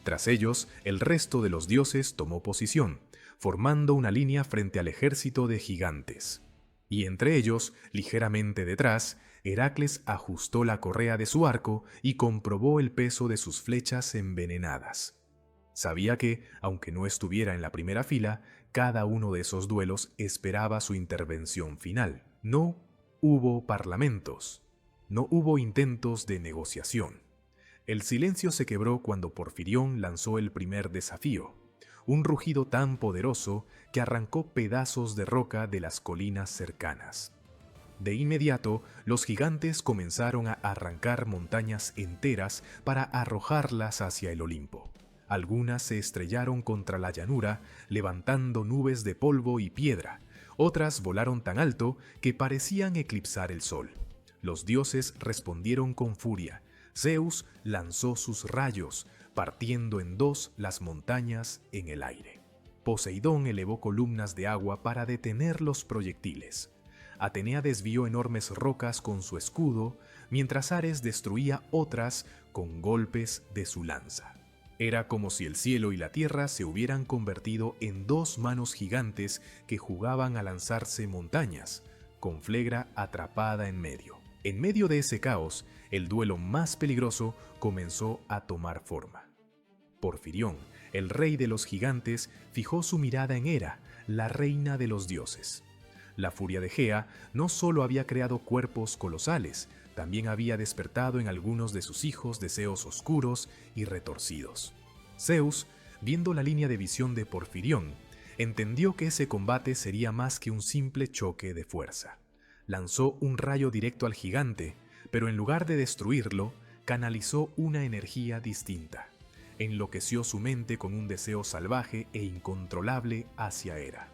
Tras ellos, el resto de los dioses tomó posición, formando una línea frente al ejército de gigantes. Y entre ellos, ligeramente detrás, Heracles ajustó la correa de su arco y comprobó el peso de sus flechas envenenadas. Sabía que, aunque no estuviera en la primera fila, cada uno de esos duelos esperaba su intervención final. No hubo parlamentos, no hubo intentos de negociación. El silencio se quebró cuando Porfirión lanzó el primer desafío, un rugido tan poderoso que arrancó pedazos de roca de las colinas cercanas. De inmediato, los gigantes comenzaron a arrancar montañas enteras para arrojarlas hacia el Olimpo. Algunas se estrellaron contra la llanura, levantando nubes de polvo y piedra. Otras volaron tan alto que parecían eclipsar el sol. Los dioses respondieron con furia. Zeus lanzó sus rayos, partiendo en dos las montañas en el aire. Poseidón elevó columnas de agua para detener los proyectiles. Atenea desvió enormes rocas con su escudo, mientras Ares destruía otras con golpes de su lanza. Era como si el cielo y la tierra se hubieran convertido en dos manos gigantes que jugaban a lanzarse montañas, con Flegra atrapada en medio. En medio de ese caos, el duelo más peligroso comenzó a tomar forma. Porfirión, el rey de los gigantes, fijó su mirada en Hera, la reina de los dioses. La furia de Gea no solo había creado cuerpos colosales, también había despertado en algunos de sus hijos deseos oscuros y retorcidos. Zeus, viendo la línea de visión de Porfirión, entendió que ese combate sería más que un simple choque de fuerza. Lanzó un rayo directo al gigante, pero en lugar de destruirlo, canalizó una energía distinta. Enloqueció su mente con un deseo salvaje e incontrolable hacia Hera.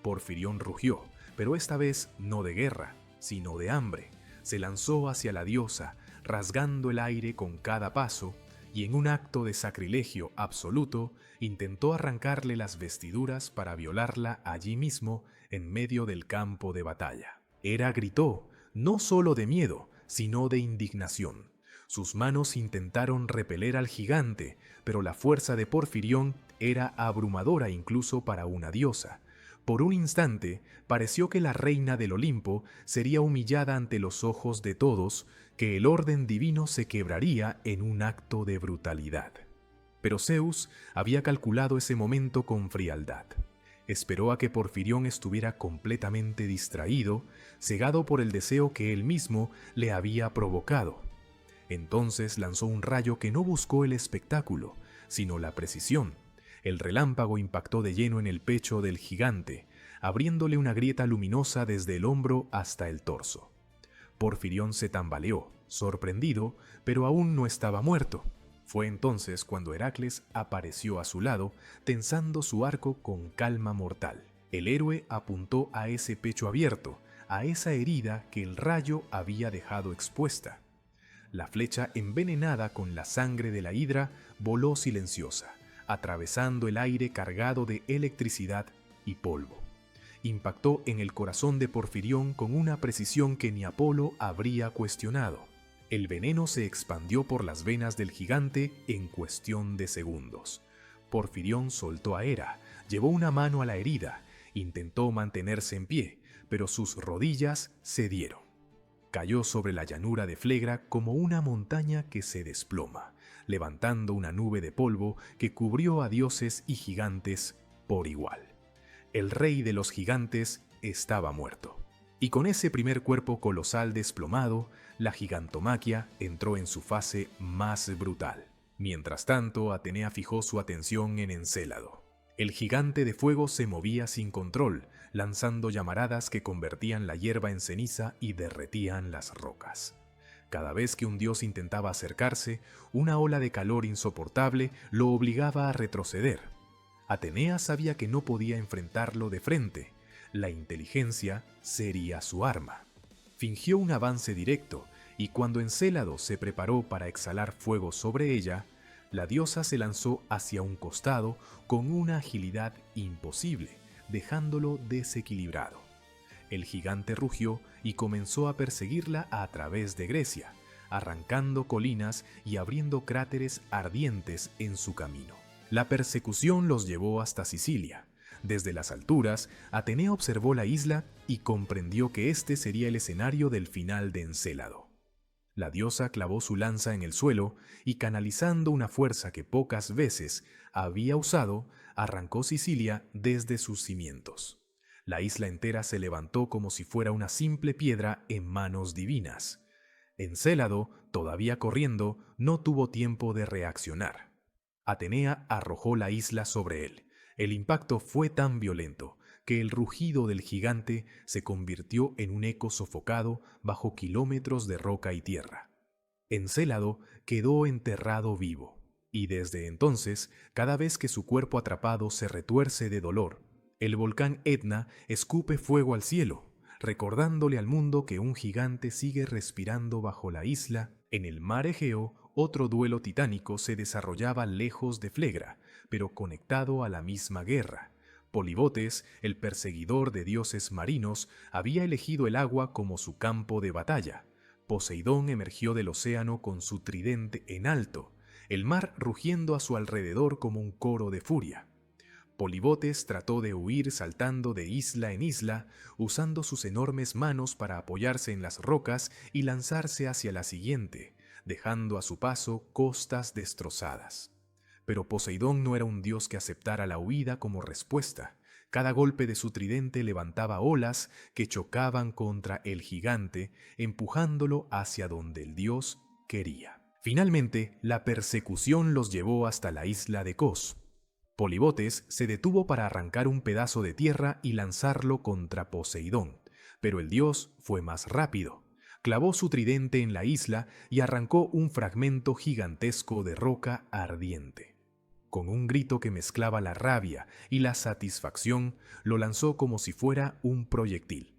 Porfirión rugió, pero esta vez no de guerra, sino de hambre. Se lanzó hacia la diosa, rasgando el aire con cada paso, y en un acto de sacrilegio absoluto, intentó arrancarle las vestiduras para violarla allí mismo, en medio del campo de batalla. Hera gritó, no solo de miedo, sino de indignación. Sus manos intentaron repeler al gigante, pero la fuerza de Porfirión era abrumadora incluso para una diosa. Por un instante, pareció que la reina del Olimpo sería humillada ante los ojos de todos, que el orden divino se quebraría en un acto de brutalidad. Pero Zeus había calculado ese momento con frialdad. Esperó a que Porfirión estuviera completamente distraído, cegado por el deseo que él mismo le había provocado. Entonces lanzó un rayo que no buscó el espectáculo, sino la precisión. El relámpago impactó de lleno en el pecho del gigante, abriéndole una grieta luminosa desde el hombro hasta el torso. Porfirión se tambaleó, sorprendido, pero aún no estaba muerto. Fue entonces cuando Heracles apareció a su lado, tensando su arco con calma mortal. El héroe apuntó a ese pecho abierto, a esa herida que el rayo había dejado expuesta. La flecha envenenada con la sangre de la hidra voló silenciosa, atravesando el aire cargado de electricidad y polvo. Impactó en el corazón de Porfirión con una precisión que ni Apolo habría cuestionado. El veneno se expandió por las venas del gigante en cuestión de segundos. Porfirión soltó a Hera, llevó una mano a la herida, intentó mantenerse en pie, pero sus rodillas cedieron. Cayó sobre la llanura de Flegra como una montaña que se desploma, levantando una nube de polvo que cubrió a dioses y gigantes por igual. El rey de los gigantes estaba muerto. Y con ese primer cuerpo colosal desplomado, la gigantomaquia entró en su fase más brutal. Mientras tanto, Atenea fijó su atención en Encélado. El gigante de fuego se movía sin control, lanzando llamaradas que convertían la hierba en ceniza y derretían las rocas. Cada vez que un dios intentaba acercarse, una ola de calor insoportable lo obligaba a retroceder. Atenea sabía que no podía enfrentarlo de frente. La inteligencia sería su arma. Fingió un avance directo, y cuando Encélado se preparó para exhalar fuego sobre ella, la diosa se lanzó hacia un costado con una agilidad imposible, dejándolo desequilibrado. El gigante rugió y comenzó a perseguirla a través de Grecia, arrancando colinas y abriendo cráteres ardientes en su camino. La persecución los llevó hasta Sicilia. Desde las alturas, Atenea observó la isla y comprendió que este sería el escenario del final de Encélado. La diosa clavó su lanza en el suelo y, canalizando una fuerza que pocas veces había usado, arrancó Sicilia desde sus cimientos. La isla entera se levantó como si fuera una simple piedra en manos divinas. Encélado, todavía corriendo, no tuvo tiempo de reaccionar. Atenea arrojó la isla sobre él. El impacto fue tan violento que el rugido del gigante se convirtió en un eco sofocado bajo kilómetros de roca y tierra. Encélado quedó enterrado vivo, y desde entonces, cada vez que su cuerpo atrapado se retuerce de dolor, el volcán Etna escupe fuego al cielo, recordándole al mundo que un gigante sigue respirando bajo la isla. En el mar Egeo, otro duelo titánico se desarrollaba lejos de Flegra, pero conectado a la misma guerra. Polibotes, el perseguidor de dioses marinos, había elegido el agua como su campo de batalla. Poseidón emergió del océano con su tridente en alto, el mar rugiendo a su alrededor como un coro de furia. Polibotes trató de huir saltando de isla en isla, usando sus enormes manos para apoyarse en las rocas y lanzarse hacia la siguiente, dejando a su paso costas destrozadas. Pero Poseidón no era un dios que aceptara la huida como respuesta. Cada golpe de su tridente levantaba olas que chocaban contra el gigante, empujándolo hacia donde el dios quería. Finalmente, la persecución los llevó hasta la isla de Cos. Polibotes se detuvo para arrancar un pedazo de tierra y lanzarlo contra Poseidón, pero el dios fue más rápido. Clavó su tridente en la isla y arrancó un fragmento gigantesco de roca ardiente. Con un grito que mezclaba la rabia y la satisfacción, lo lanzó como si fuera un proyectil.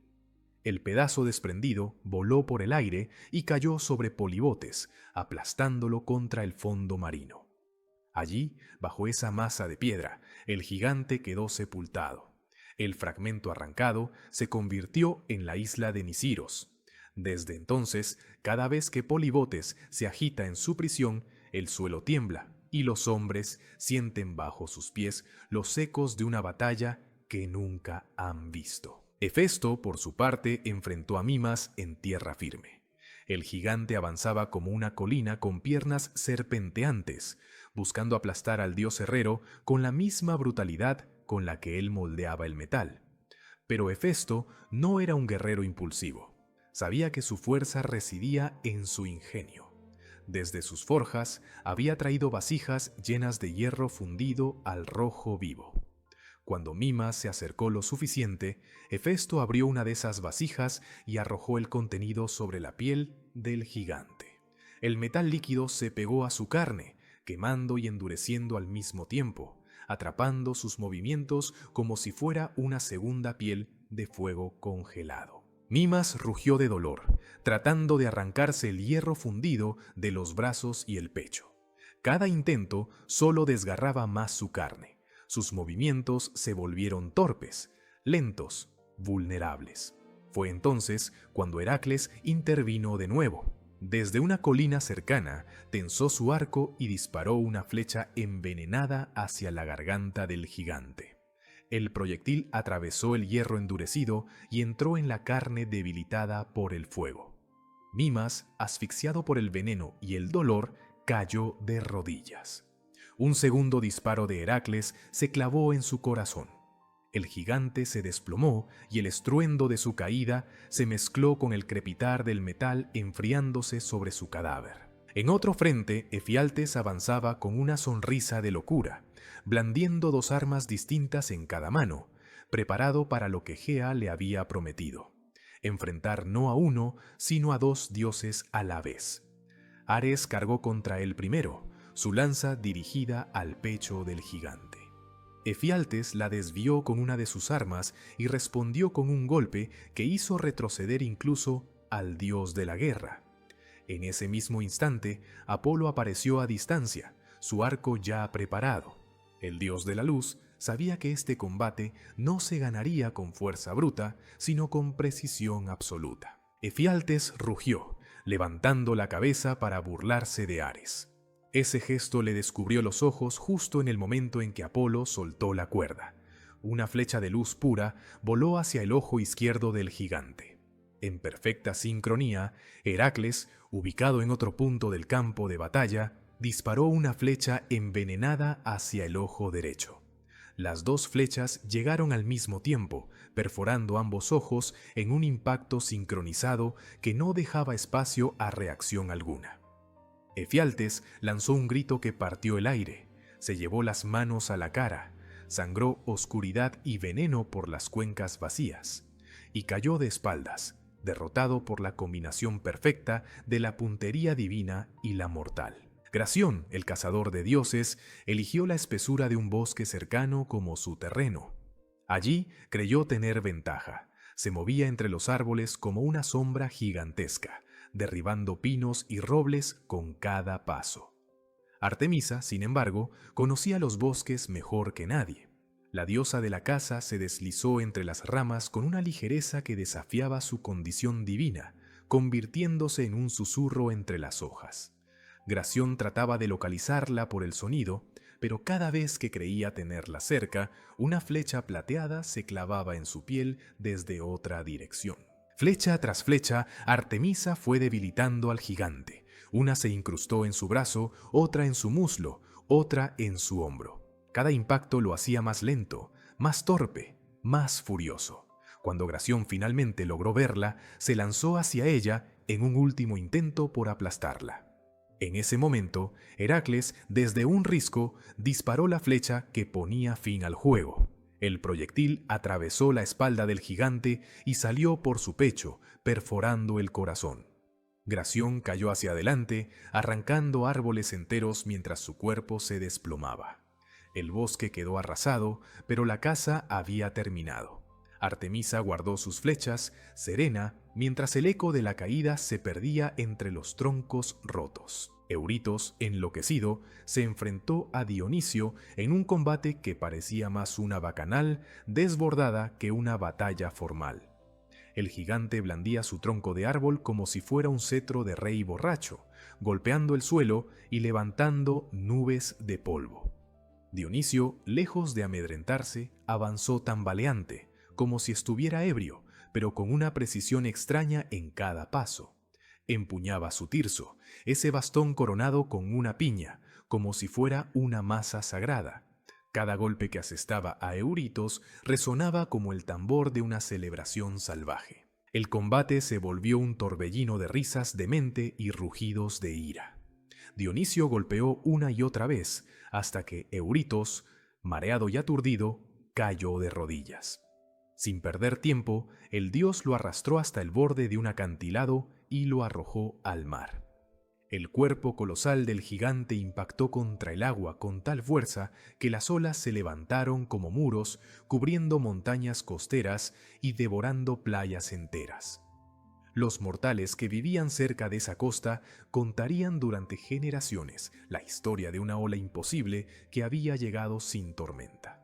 El pedazo desprendido voló por el aire y cayó sobre Polibotes, aplastándolo contra el fondo marino. Allí, bajo esa masa de piedra, el gigante quedó sepultado. El fragmento arrancado se convirtió en la isla de Nisiros. Desde entonces, cada vez que Polibotes se agita en su prisión, el suelo tiembla y los hombres sienten bajo sus pies los ecos de una batalla que nunca han visto. Hefesto, por su parte, enfrentó a Mimas en tierra firme. El gigante avanzaba como una colina con piernas serpenteantes, buscando aplastar al dios herrero con la misma brutalidad con la que él moldeaba el metal. Pero Hefesto no era un guerrero impulsivo. Sabía que su fuerza residía en su ingenio. Desde sus forjas había traído vasijas llenas de hierro fundido al rojo vivo. Cuando Mimas se acercó lo suficiente, Hefesto abrió una de esas vasijas y arrojó el contenido sobre la piel del gigante. El metal líquido se pegó a su carne, quemando y endureciendo al mismo tiempo, atrapando sus movimientos como si fuera una segunda piel de fuego congelado. Mimas rugió de dolor, tratando de arrancarse el hierro fundido de los brazos y el pecho. Cada intento solo desgarraba más su carne. Sus movimientos se volvieron torpes, lentos, vulnerables. Fue entonces cuando Heracles intervino de nuevo. Desde una colina cercana, tensó su arco y disparó una flecha envenenada hacia la garganta del gigante. El proyectil atravesó el hierro endurecido y entró en la carne debilitada por el fuego. Mimas, asfixiado por el veneno y el dolor, cayó de rodillas. Un segundo disparo de Heracles se clavó en su corazón. El gigante se desplomó y el estruendo de su caída se mezcló con el crepitar del metal enfriándose sobre su cadáver. En otro frente, Efialtes avanzaba con una sonrisa de locura, blandiendo dos armas distintas en cada mano, preparado para lo que Gea le había prometido. enfrentar no a uno, sino a dos dioses a la vez. Ares cargó contra él primero, su lanza dirigida al pecho del gigante. Efialtes la desvió con una de sus armas y respondió con un golpe que hizo retroceder incluso al dios de la guerra. En ese mismo instante, Apolo apareció a distancia, su arco ya preparado. El dios de la luz sabía que este combate no se ganaría con fuerza bruta, sino con precisión absoluta. Efialtes rugió, levantando la cabeza para burlarse de Ares. Ese gesto le descubrió los ojos justo en el momento en que Apolo soltó la cuerda. Una flecha de luz pura voló hacia el ojo izquierdo del gigante. En perfecta sincronía, Heracles, ubicado en otro punto del campo de batalla, disparó una flecha envenenada hacia el ojo derecho. Las dos flechas llegaron al mismo tiempo, perforando ambos ojos en un impacto sincronizado que no dejaba espacio a reacción alguna. Efialtes lanzó un grito que partió el aire, se llevó las manos a la cara, sangró oscuridad y veneno por las cuencas vacías, y cayó de espaldas, derrotado por la combinación perfecta de la puntería divina y la mortal. Gración, el cazador de dioses, eligió la espesura de un bosque cercano como su terreno. Allí creyó tener ventaja, se movía entre los árboles como una sombra gigantesca, derribando pinos y robles con cada paso. Artemisa, sin embargo, conocía los bosques mejor que nadie. La diosa de la caza se deslizó entre las ramas con una ligereza que desafiaba su condición divina, convirtiéndose en un susurro entre las hojas. Gración trataba de localizarla por el sonido, pero cada vez que creía tenerla cerca, una flecha plateada se clavaba en su piel desde otra dirección. Flecha tras flecha, Artemisa fue debilitando al gigante. Una se incrustó en su brazo, otra en su muslo, otra en su hombro. Cada impacto lo hacía más lento, más torpe, más furioso. Cuando Gración finalmente logró verla, se lanzó hacia ella en un último intento por aplastarla. En ese momento, Heracles, desde un risco, disparó la flecha que ponía fin al juego. El proyectil atravesó la espalda del gigante y salió por su pecho, perforando el corazón. Gración cayó hacia adelante, arrancando árboles enteros mientras su cuerpo se desplomaba. El bosque quedó arrasado, pero la caza había terminado. Artemisa guardó sus flechas, serena, mientras el eco de la caída se perdía entre los troncos rotos. Euritos, enloquecido, se enfrentó a Dionisio en un combate que parecía más una bacanal desbordada que una batalla formal. El gigante blandía su tronco de árbol como si fuera un cetro de rey borracho, golpeando el suelo y levantando nubes de polvo. Dionisio, lejos de amedrentarse, avanzó tambaleante, como si estuviera ebrio, pero con una precisión extraña en cada paso. Empuñaba su tirso, ese bastón coronado con una piña, como si fuera una masa sagrada. Cada golpe que asestaba a Euritos resonaba como el tambor de una celebración salvaje. El combate se volvió un torbellino de risas demente y rugidos de ira. Dionisio golpeó una y otra vez, hasta que Euritos, mareado y aturdido, cayó de rodillas. Sin perder tiempo, el dios lo arrastró hasta el borde de un acantilado y lo arrojó al mar. El cuerpo colosal del gigante impactó contra el agua con tal fuerza que las olas se levantaron como muros, cubriendo montañas costeras y devorando playas enteras. Los mortales que vivían cerca de esa costa contarían durante generaciones la historia de una ola imposible que había llegado sin tormenta.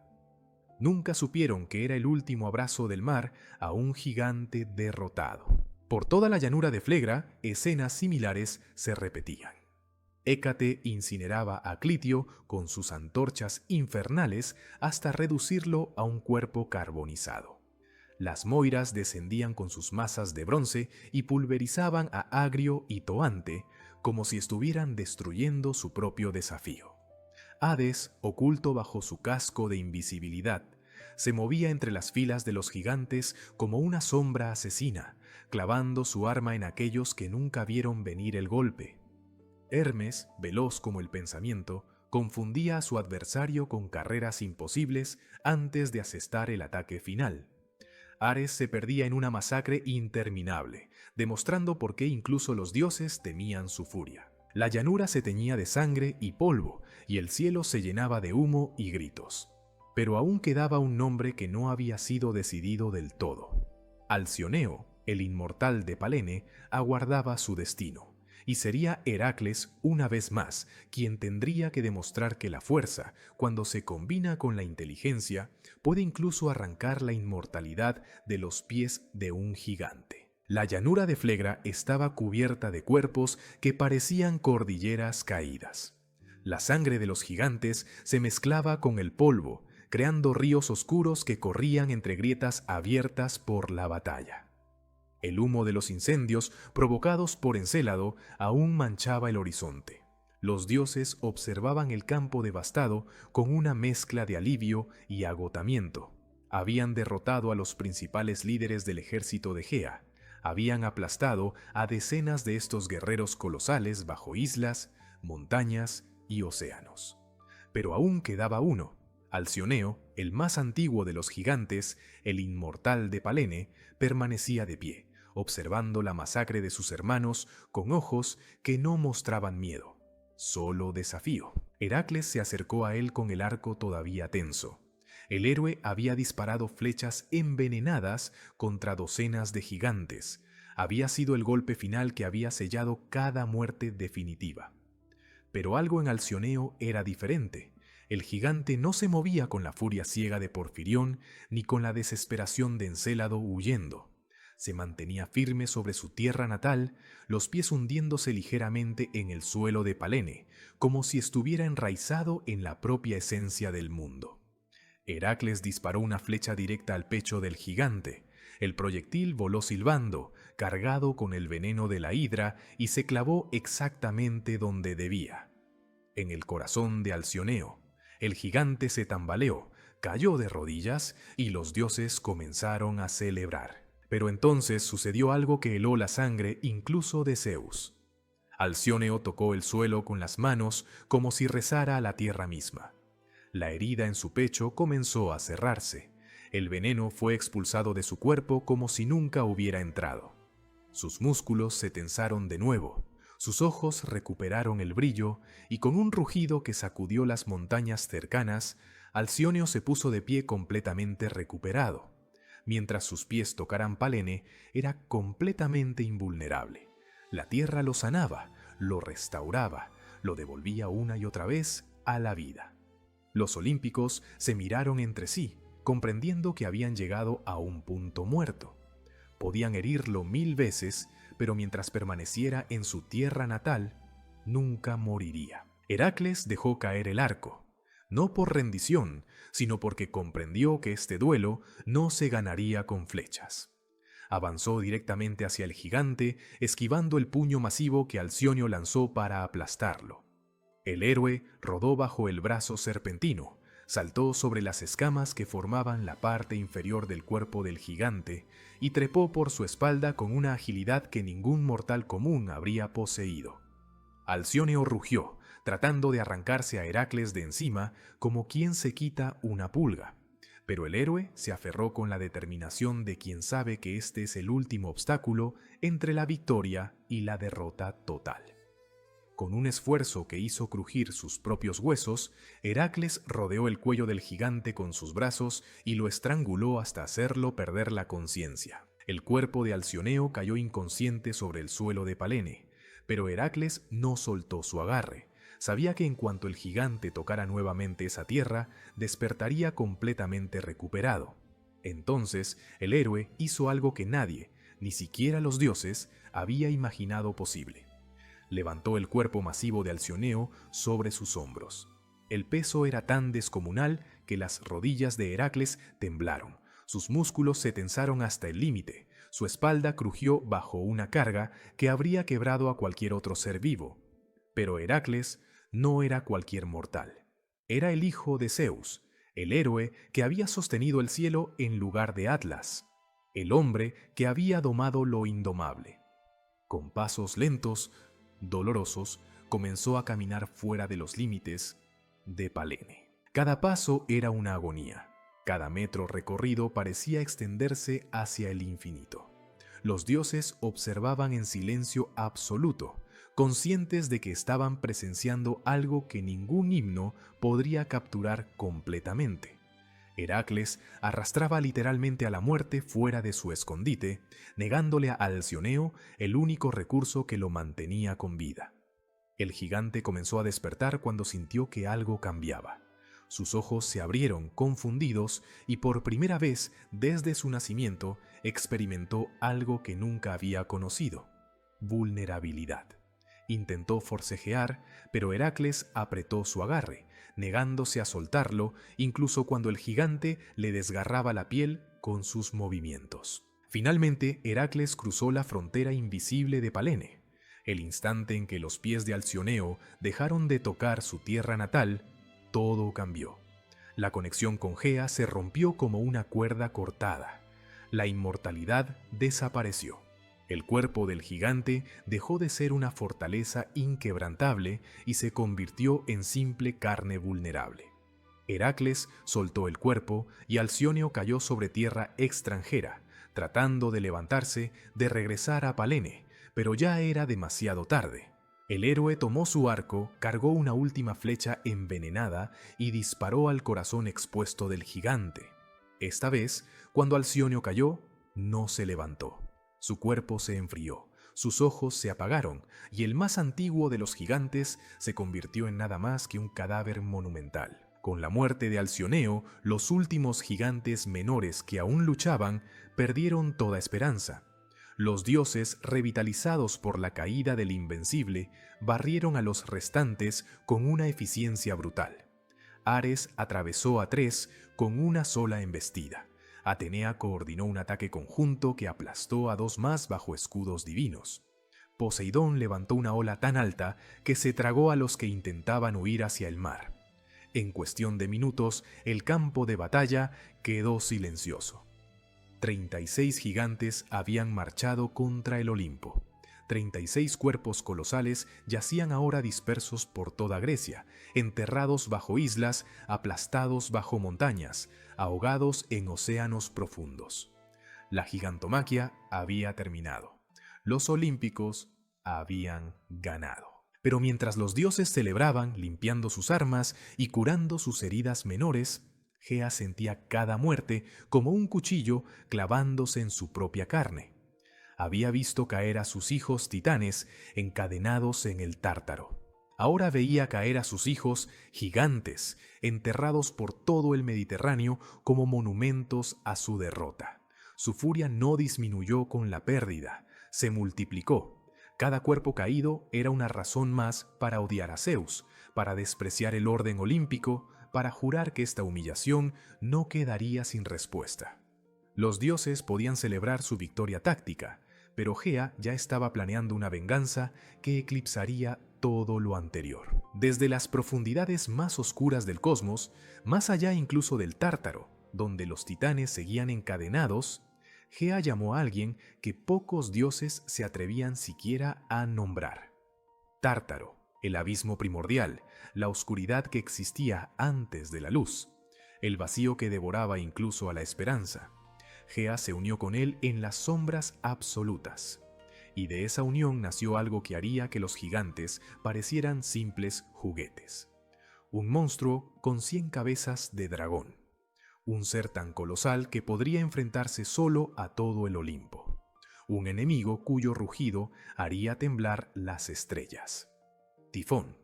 Nunca supieron que era el último abrazo del mar a un gigante derrotado. Por toda la llanura de Flegra, escenas similares se repetían. Hécate incineraba a Clitio con sus antorchas infernales hasta reducirlo a un cuerpo carbonizado. Las moiras descendían con sus masas de bronce y pulverizaban a Agrio y Toante como si estuvieran destruyendo su propio desafío. Hades, oculto bajo su casco de invisibilidad, se movía entre las filas de los gigantes como una sombra asesina, clavando su arma en aquellos que nunca vieron venir el golpe. Hermes, veloz como el pensamiento, confundía a su adversario con carreras imposibles antes de asestar el ataque final. Ares se perdía en una masacre interminable, demostrando por qué incluso los dioses temían su furia. La llanura se teñía de sangre y polvo, y el cielo se llenaba de humo y gritos. Pero aún quedaba un nombre que no había sido decidido del todo. Alcioneo, el inmortal de Palene, aguardaba su destino, y sería Heracles una vez más quien tendría que demostrar que la fuerza, cuando se combina con la inteligencia, puede incluso arrancar la inmortalidad de los pies de un gigante. La llanura de Flegra estaba cubierta de cuerpos que parecían cordilleras caídas. La sangre de los gigantes se mezclaba con el polvo, creando ríos oscuros que corrían entre grietas abiertas por la batalla. El humo de los incendios provocados por Encélado aún manchaba el horizonte. Los dioses observaban el campo devastado con una mezcla de alivio y agotamiento. Habían derrotado a los principales líderes del ejército de Gea. Habían aplastado a decenas de estos guerreros colosales bajo islas, montañas y océanos. Pero aún quedaba uno. Alcioneo, el más antiguo de los gigantes, el inmortal de Palene, permanecía de pie, observando la masacre de sus hermanos con ojos que no mostraban miedo, solo desafío. Heracles se acercó a él con el arco todavía tenso. El héroe había disparado flechas envenenadas contra docenas de gigantes. Había sido el golpe final que había sellado cada muerte definitiva. Pero algo en Alcioneo era diferente. El gigante no se movía con la furia ciega de Porfirión ni con la desesperación de Encélado huyendo. Se mantenía firme sobre su tierra natal, los pies hundiéndose ligeramente en el suelo de Palene, como si estuviera enraizado en la propia esencia del mundo. Heracles disparó una flecha directa al pecho del gigante. El proyectil voló silbando, cargado con el veneno de la hidra, y se clavó exactamente donde debía, en el corazón de Alcioneo. El gigante se tambaleó, cayó de rodillas, y los dioses comenzaron a celebrar. Pero entonces sucedió algo que heló la sangre incluso de Zeus. Alcioneo tocó el suelo con las manos como si rezara a la tierra misma. La herida en su pecho comenzó a cerrarse. El veneno fue expulsado de su cuerpo como si nunca hubiera entrado. Sus músculos se tensaron de nuevo, sus ojos recuperaron el brillo y con un rugido que sacudió las montañas cercanas, Alcioneo se puso de pie completamente recuperado. Mientras sus pies tocaran Palene, era completamente invulnerable. La tierra lo sanaba, lo restauraba, lo devolvía una y otra vez a la vida. Los olímpicos se miraron entre sí, comprendiendo que habían llegado a un punto muerto. Podían herirlo 1000 veces, pero mientras permaneciera en su tierra natal, nunca moriría. Heracles dejó caer el arco, no por rendición, sino porque comprendió que este duelo no se ganaría con flechas. Avanzó directamente hacia el gigante, esquivando el puño masivo que Alcioneo lanzó para aplastarlo. El héroe rodó bajo el brazo serpentino, saltó sobre las escamas que formaban la parte inferior del cuerpo del gigante y trepó por su espalda con una agilidad que ningún mortal común habría poseído. Alcioneo rugió, tratando de arrancarse a Heracles de encima como quien se quita una pulga. Pero el héroe se aferró con la determinación de quien sabe que este es el último obstáculo entre la victoria y la derrota total. Con un esfuerzo que hizo crujir sus propios huesos, Heracles rodeó el cuello del gigante con sus brazos y lo estranguló hasta hacerlo perder la conciencia. El cuerpo de Alcioneo cayó inconsciente sobre el suelo de Palene, pero Heracles no soltó su agarre. Sabía que en cuanto el gigante tocara nuevamente esa tierra, despertaría completamente recuperado. Entonces, el héroe hizo algo que nadie, ni siquiera los dioses, había imaginado posible. Levantó el cuerpo masivo de Alcioneo sobre sus hombros. El peso era tan descomunal que las rodillas de Heracles temblaron, sus músculos se tensaron hasta el límite, su espalda crujió bajo una carga que habría quebrado a cualquier otro ser vivo. Pero Heracles no era cualquier mortal. Era el hijo de Zeus, el héroe que había sostenido el cielo en lugar de Atlas, el hombre que había domado lo indomable. Con pasos lentos, dolorosos, comenzó a caminar fuera de los límites de Palene. Cada paso era una agonía. Cada metro recorrido parecía extenderse hacia el infinito. Los dioses observaban en silencio absoluto, conscientes de que estaban presenciando algo que ningún himno podría capturar completamente. Heracles arrastraba literalmente a la muerte fuera de su escondite, negándole a Alcioneo el único recurso que lo mantenía con vida. El gigante comenzó a despertar cuando sintió que algo cambiaba. Sus ojos se abrieron confundidos y por primera vez desde su nacimiento experimentó algo que nunca había conocido: vulnerabilidad. Intentó forcejear, pero Heracles apretó su agarre, negándose a soltarlo incluso cuando el gigante le desgarraba la piel con sus movimientos. Finalmente, Heracles cruzó la frontera invisible de Palene. El instante en que los pies de Alcioneo dejaron de tocar su tierra natal, todo cambió. La conexión con Gea se rompió como una cuerda cortada. La inmortalidad desapareció. El cuerpo del gigante dejó de ser una fortaleza inquebrantable y se convirtió en simple carne vulnerable. Heracles soltó el cuerpo y Alcioneo cayó sobre tierra extranjera, tratando de levantarse, de regresar a Palene, pero ya era demasiado tarde. El héroe tomó su arco, cargó una última flecha envenenada y disparó al corazón expuesto del gigante. Esta vez, cuando Alcioneo cayó, no se levantó. Su cuerpo se enfrió, sus ojos se apagaron y el más antiguo de los gigantes se convirtió en nada más que un cadáver monumental. Con la muerte de Alcioneo, los últimos gigantes menores que aún luchaban perdieron toda esperanza. Los dioses, revitalizados por la caída del Invencible, barrieron a los restantes con una eficiencia brutal. Ares atravesó a 3 con una sola embestida. Atenea coordinó un ataque conjunto que aplastó a 2 más bajo escudos divinos. Poseidón levantó una ola tan alta que se tragó a los que intentaban huir hacia el mar. En cuestión de minutos, el campo de batalla quedó silencioso. 36 gigantes habían marchado contra el Olimpo. 36 cuerpos colosales yacían ahora dispersos por toda Grecia, enterrados bajo islas, aplastados bajo montañas, ahogados en océanos profundos. La gigantomaquia había terminado. Los olímpicos habían ganado. Pero mientras los dioses celebraban limpiando sus armas y curando sus heridas menores, Gea sentía cada muerte como un cuchillo clavándose en su propia carne. Había visto caer a sus hijos titanes encadenados en el Tártaro. Ahora veía caer a sus hijos gigantes, enterrados por todo el Mediterráneo como monumentos a su derrota. Su furia no disminuyó con la pérdida, se multiplicó. Cada cuerpo caído era una razón más para odiar a Zeus, para despreciar el orden olímpico, para jurar que esta humillación no quedaría sin respuesta. Los dioses podían celebrar su victoria táctica, pero Gea ya estaba planeando una venganza que eclipsaría todo lo anterior. Desde las profundidades más oscuras del cosmos, más allá incluso del Tártaro, donde los titanes seguían encadenados, Gea llamó a alguien que pocos dioses se atrevían siquiera a nombrar: Tártaro, el abismo primordial, la oscuridad que existía antes de la luz, el vacío que devoraba incluso a la esperanza. Gea se unió con él en las sombras absolutas, y de esa unión nació algo que haría que los gigantes parecieran simples juguetes. Un monstruo con 100 cabezas de dragón, un ser tan colosal que podría enfrentarse solo a todo el Olimpo, un enemigo cuyo rugido haría temblar las estrellas. Tifón,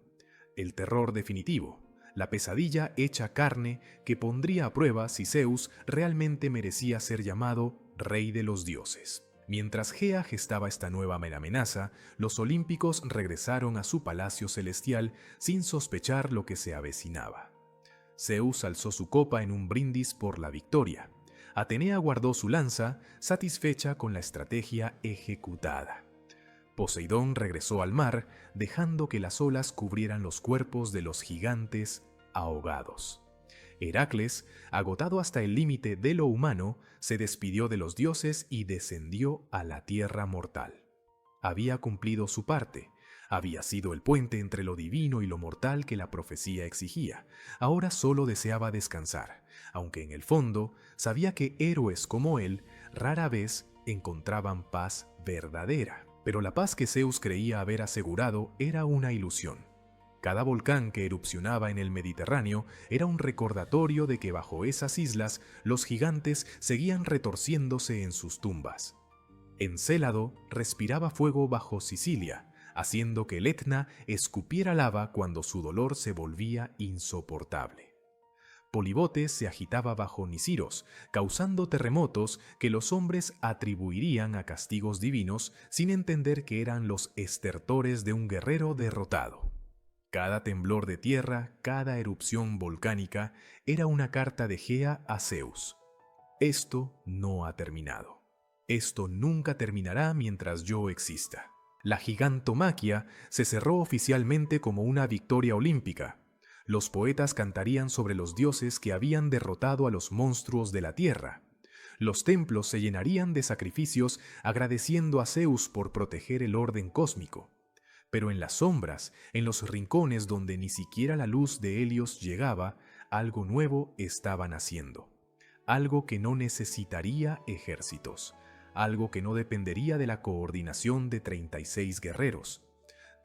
el terror definitivo, la pesadilla hecha carne que pondría a prueba si Zeus realmente merecía ser llamado Rey de los Dioses. Mientras Gea gestaba esta nueva amenaza, los olímpicos regresaron a su palacio celestial sin sospechar lo que se avecinaba. Zeus alzó su copa en un brindis por la victoria. Atenea guardó su lanza, satisfecha con la estrategia ejecutada. Poseidón regresó al mar, dejando que las olas cubrieran los cuerpos de los gigantes ahogados. Heracles, agotado hasta el límite de lo humano, se despidió de los dioses y descendió a la tierra mortal. Había cumplido su parte, Había sido el puente entre lo divino y lo mortal que la profecía exigía. Ahora solo deseaba descansar, aunque en el fondo sabía que héroes como él rara vez encontraban paz verdadera. Pero la paz que Zeus creía haber asegurado era una ilusión. Cada volcán que erupcionaba en el Mediterráneo era un recordatorio de que bajo esas islas los gigantes seguían retorciéndose en sus tumbas. Encélado respiraba fuego bajo Sicilia, haciendo que el Etna escupiera lava cuando su dolor se volvía insoportable. Polibote se agitaba bajo Nisiros, causando terremotos que los hombres atribuirían a castigos divinos sin entender que eran los estertores de un guerrero derrotado. Cada temblor de tierra, cada erupción volcánica era una carta de Gea a Zeus. Esto no ha terminado. Esto nunca terminará mientras yo exista. La gigantomaquia se cerró oficialmente como una victoria olímpica. Los poetas cantarían sobre los dioses que habían derrotado a los monstruos de la tierra. Los templos se llenarían de sacrificios agradeciendo a Zeus por proteger el orden cósmico. Pero en las sombras, en los rincones donde ni siquiera la luz de Helios llegaba, algo nuevo estaba naciendo. Algo que no necesitaría ejércitos. Algo que no dependería de la coordinación de 36 guerreros.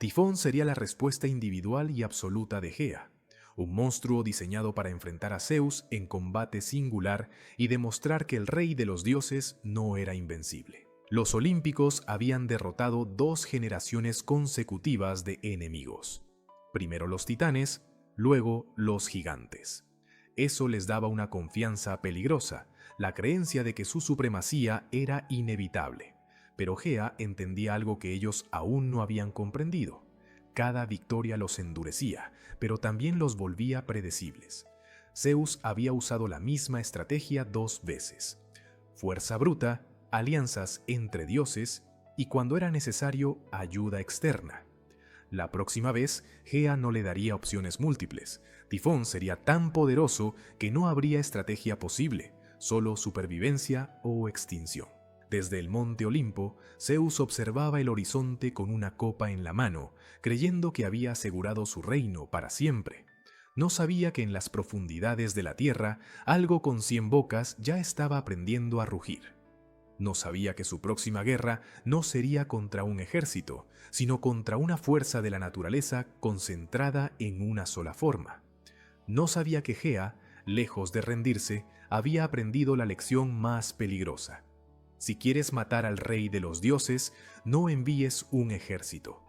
Tifón sería la respuesta individual y absoluta de Gea, un monstruo diseñado para enfrentar a Zeus en combate singular y demostrar que el rey de los dioses no era invencible. Los olímpicos habían derrotado 2 generaciones consecutivas de enemigos. Primero los titanes, luego los gigantes. Eso les daba una confianza peligrosa, la creencia de que su supremacía era inevitable. Pero Gea entendía algo que ellos aún no habían comprendido. Cada victoria los endurecía, pero también los volvía predecibles. Zeus había usado la misma estrategia 2 veces. Fuerza bruta, alianzas entre dioses y, cuando era necesario, ayuda externa. La próxima vez, Gea no le daría opciones múltiples. Tifón sería tan poderoso que no habría estrategia posible, solo supervivencia o extinción. Desde el monte Olimpo, Zeus observaba el horizonte con una copa en la mano, creyendo que había asegurado su reino para siempre. No sabía que en las profundidades de la tierra, algo con 100 bocas ya estaba aprendiendo a rugir. No sabía que su próxima guerra no sería contra un ejército, sino contra una fuerza de la naturaleza concentrada en una sola forma. No sabía que Gea, lejos de rendirse, había aprendido la lección más peligrosa. Si quieres matar al rey de los dioses, no envíes un ejército.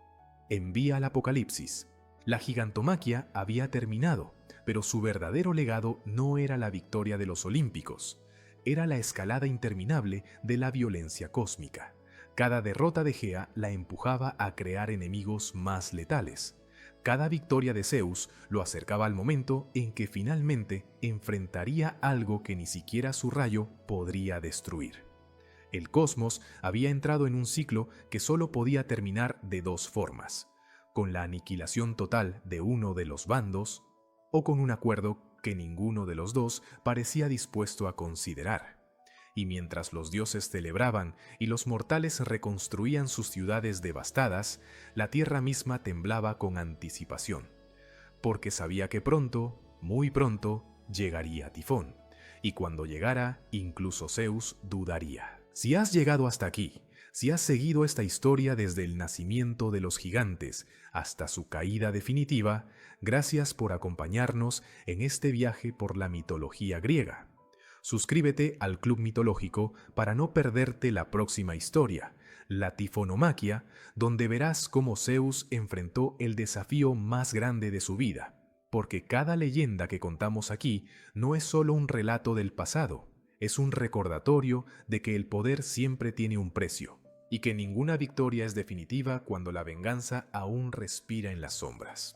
Envía al apocalipsis. La gigantomaquia había terminado, pero su verdadero legado no era la victoria de los olímpicos. Era la escalada interminable de la violencia cósmica. Cada derrota de Gea la empujaba a crear enemigos más letales. Cada victoria de Zeus lo acercaba al momento en que finalmente enfrentaría algo que ni siquiera su rayo podría destruir. El cosmos había entrado en un ciclo que solo podía terminar de 2 formas: con la aniquilación total de uno de los bandos o con un acuerdo que ninguno de los dos parecía dispuesto a considerar. Y mientras los dioses celebraban y los mortales reconstruían sus ciudades devastadas, la tierra misma temblaba con anticipación, porque sabía que pronto, muy pronto, llegaría Tifón, y cuando llegara, incluso Zeus dudaría. Si has llegado hasta aquí, si has seguido esta historia desde el nacimiento de los gigantes hasta su caída definitiva, gracias por acompañarnos en este viaje por la mitología griega. Suscríbete al Club Mitológico para no perderte la próxima historia, la Tifonomaquia, donde verás cómo Zeus enfrentó el desafío más grande de su vida, porque cada leyenda que contamos aquí no es solo un relato del pasado, es un recordatorio de que el poder siempre tiene un precio, y que ninguna victoria es definitiva cuando la venganza aún respira en las sombras.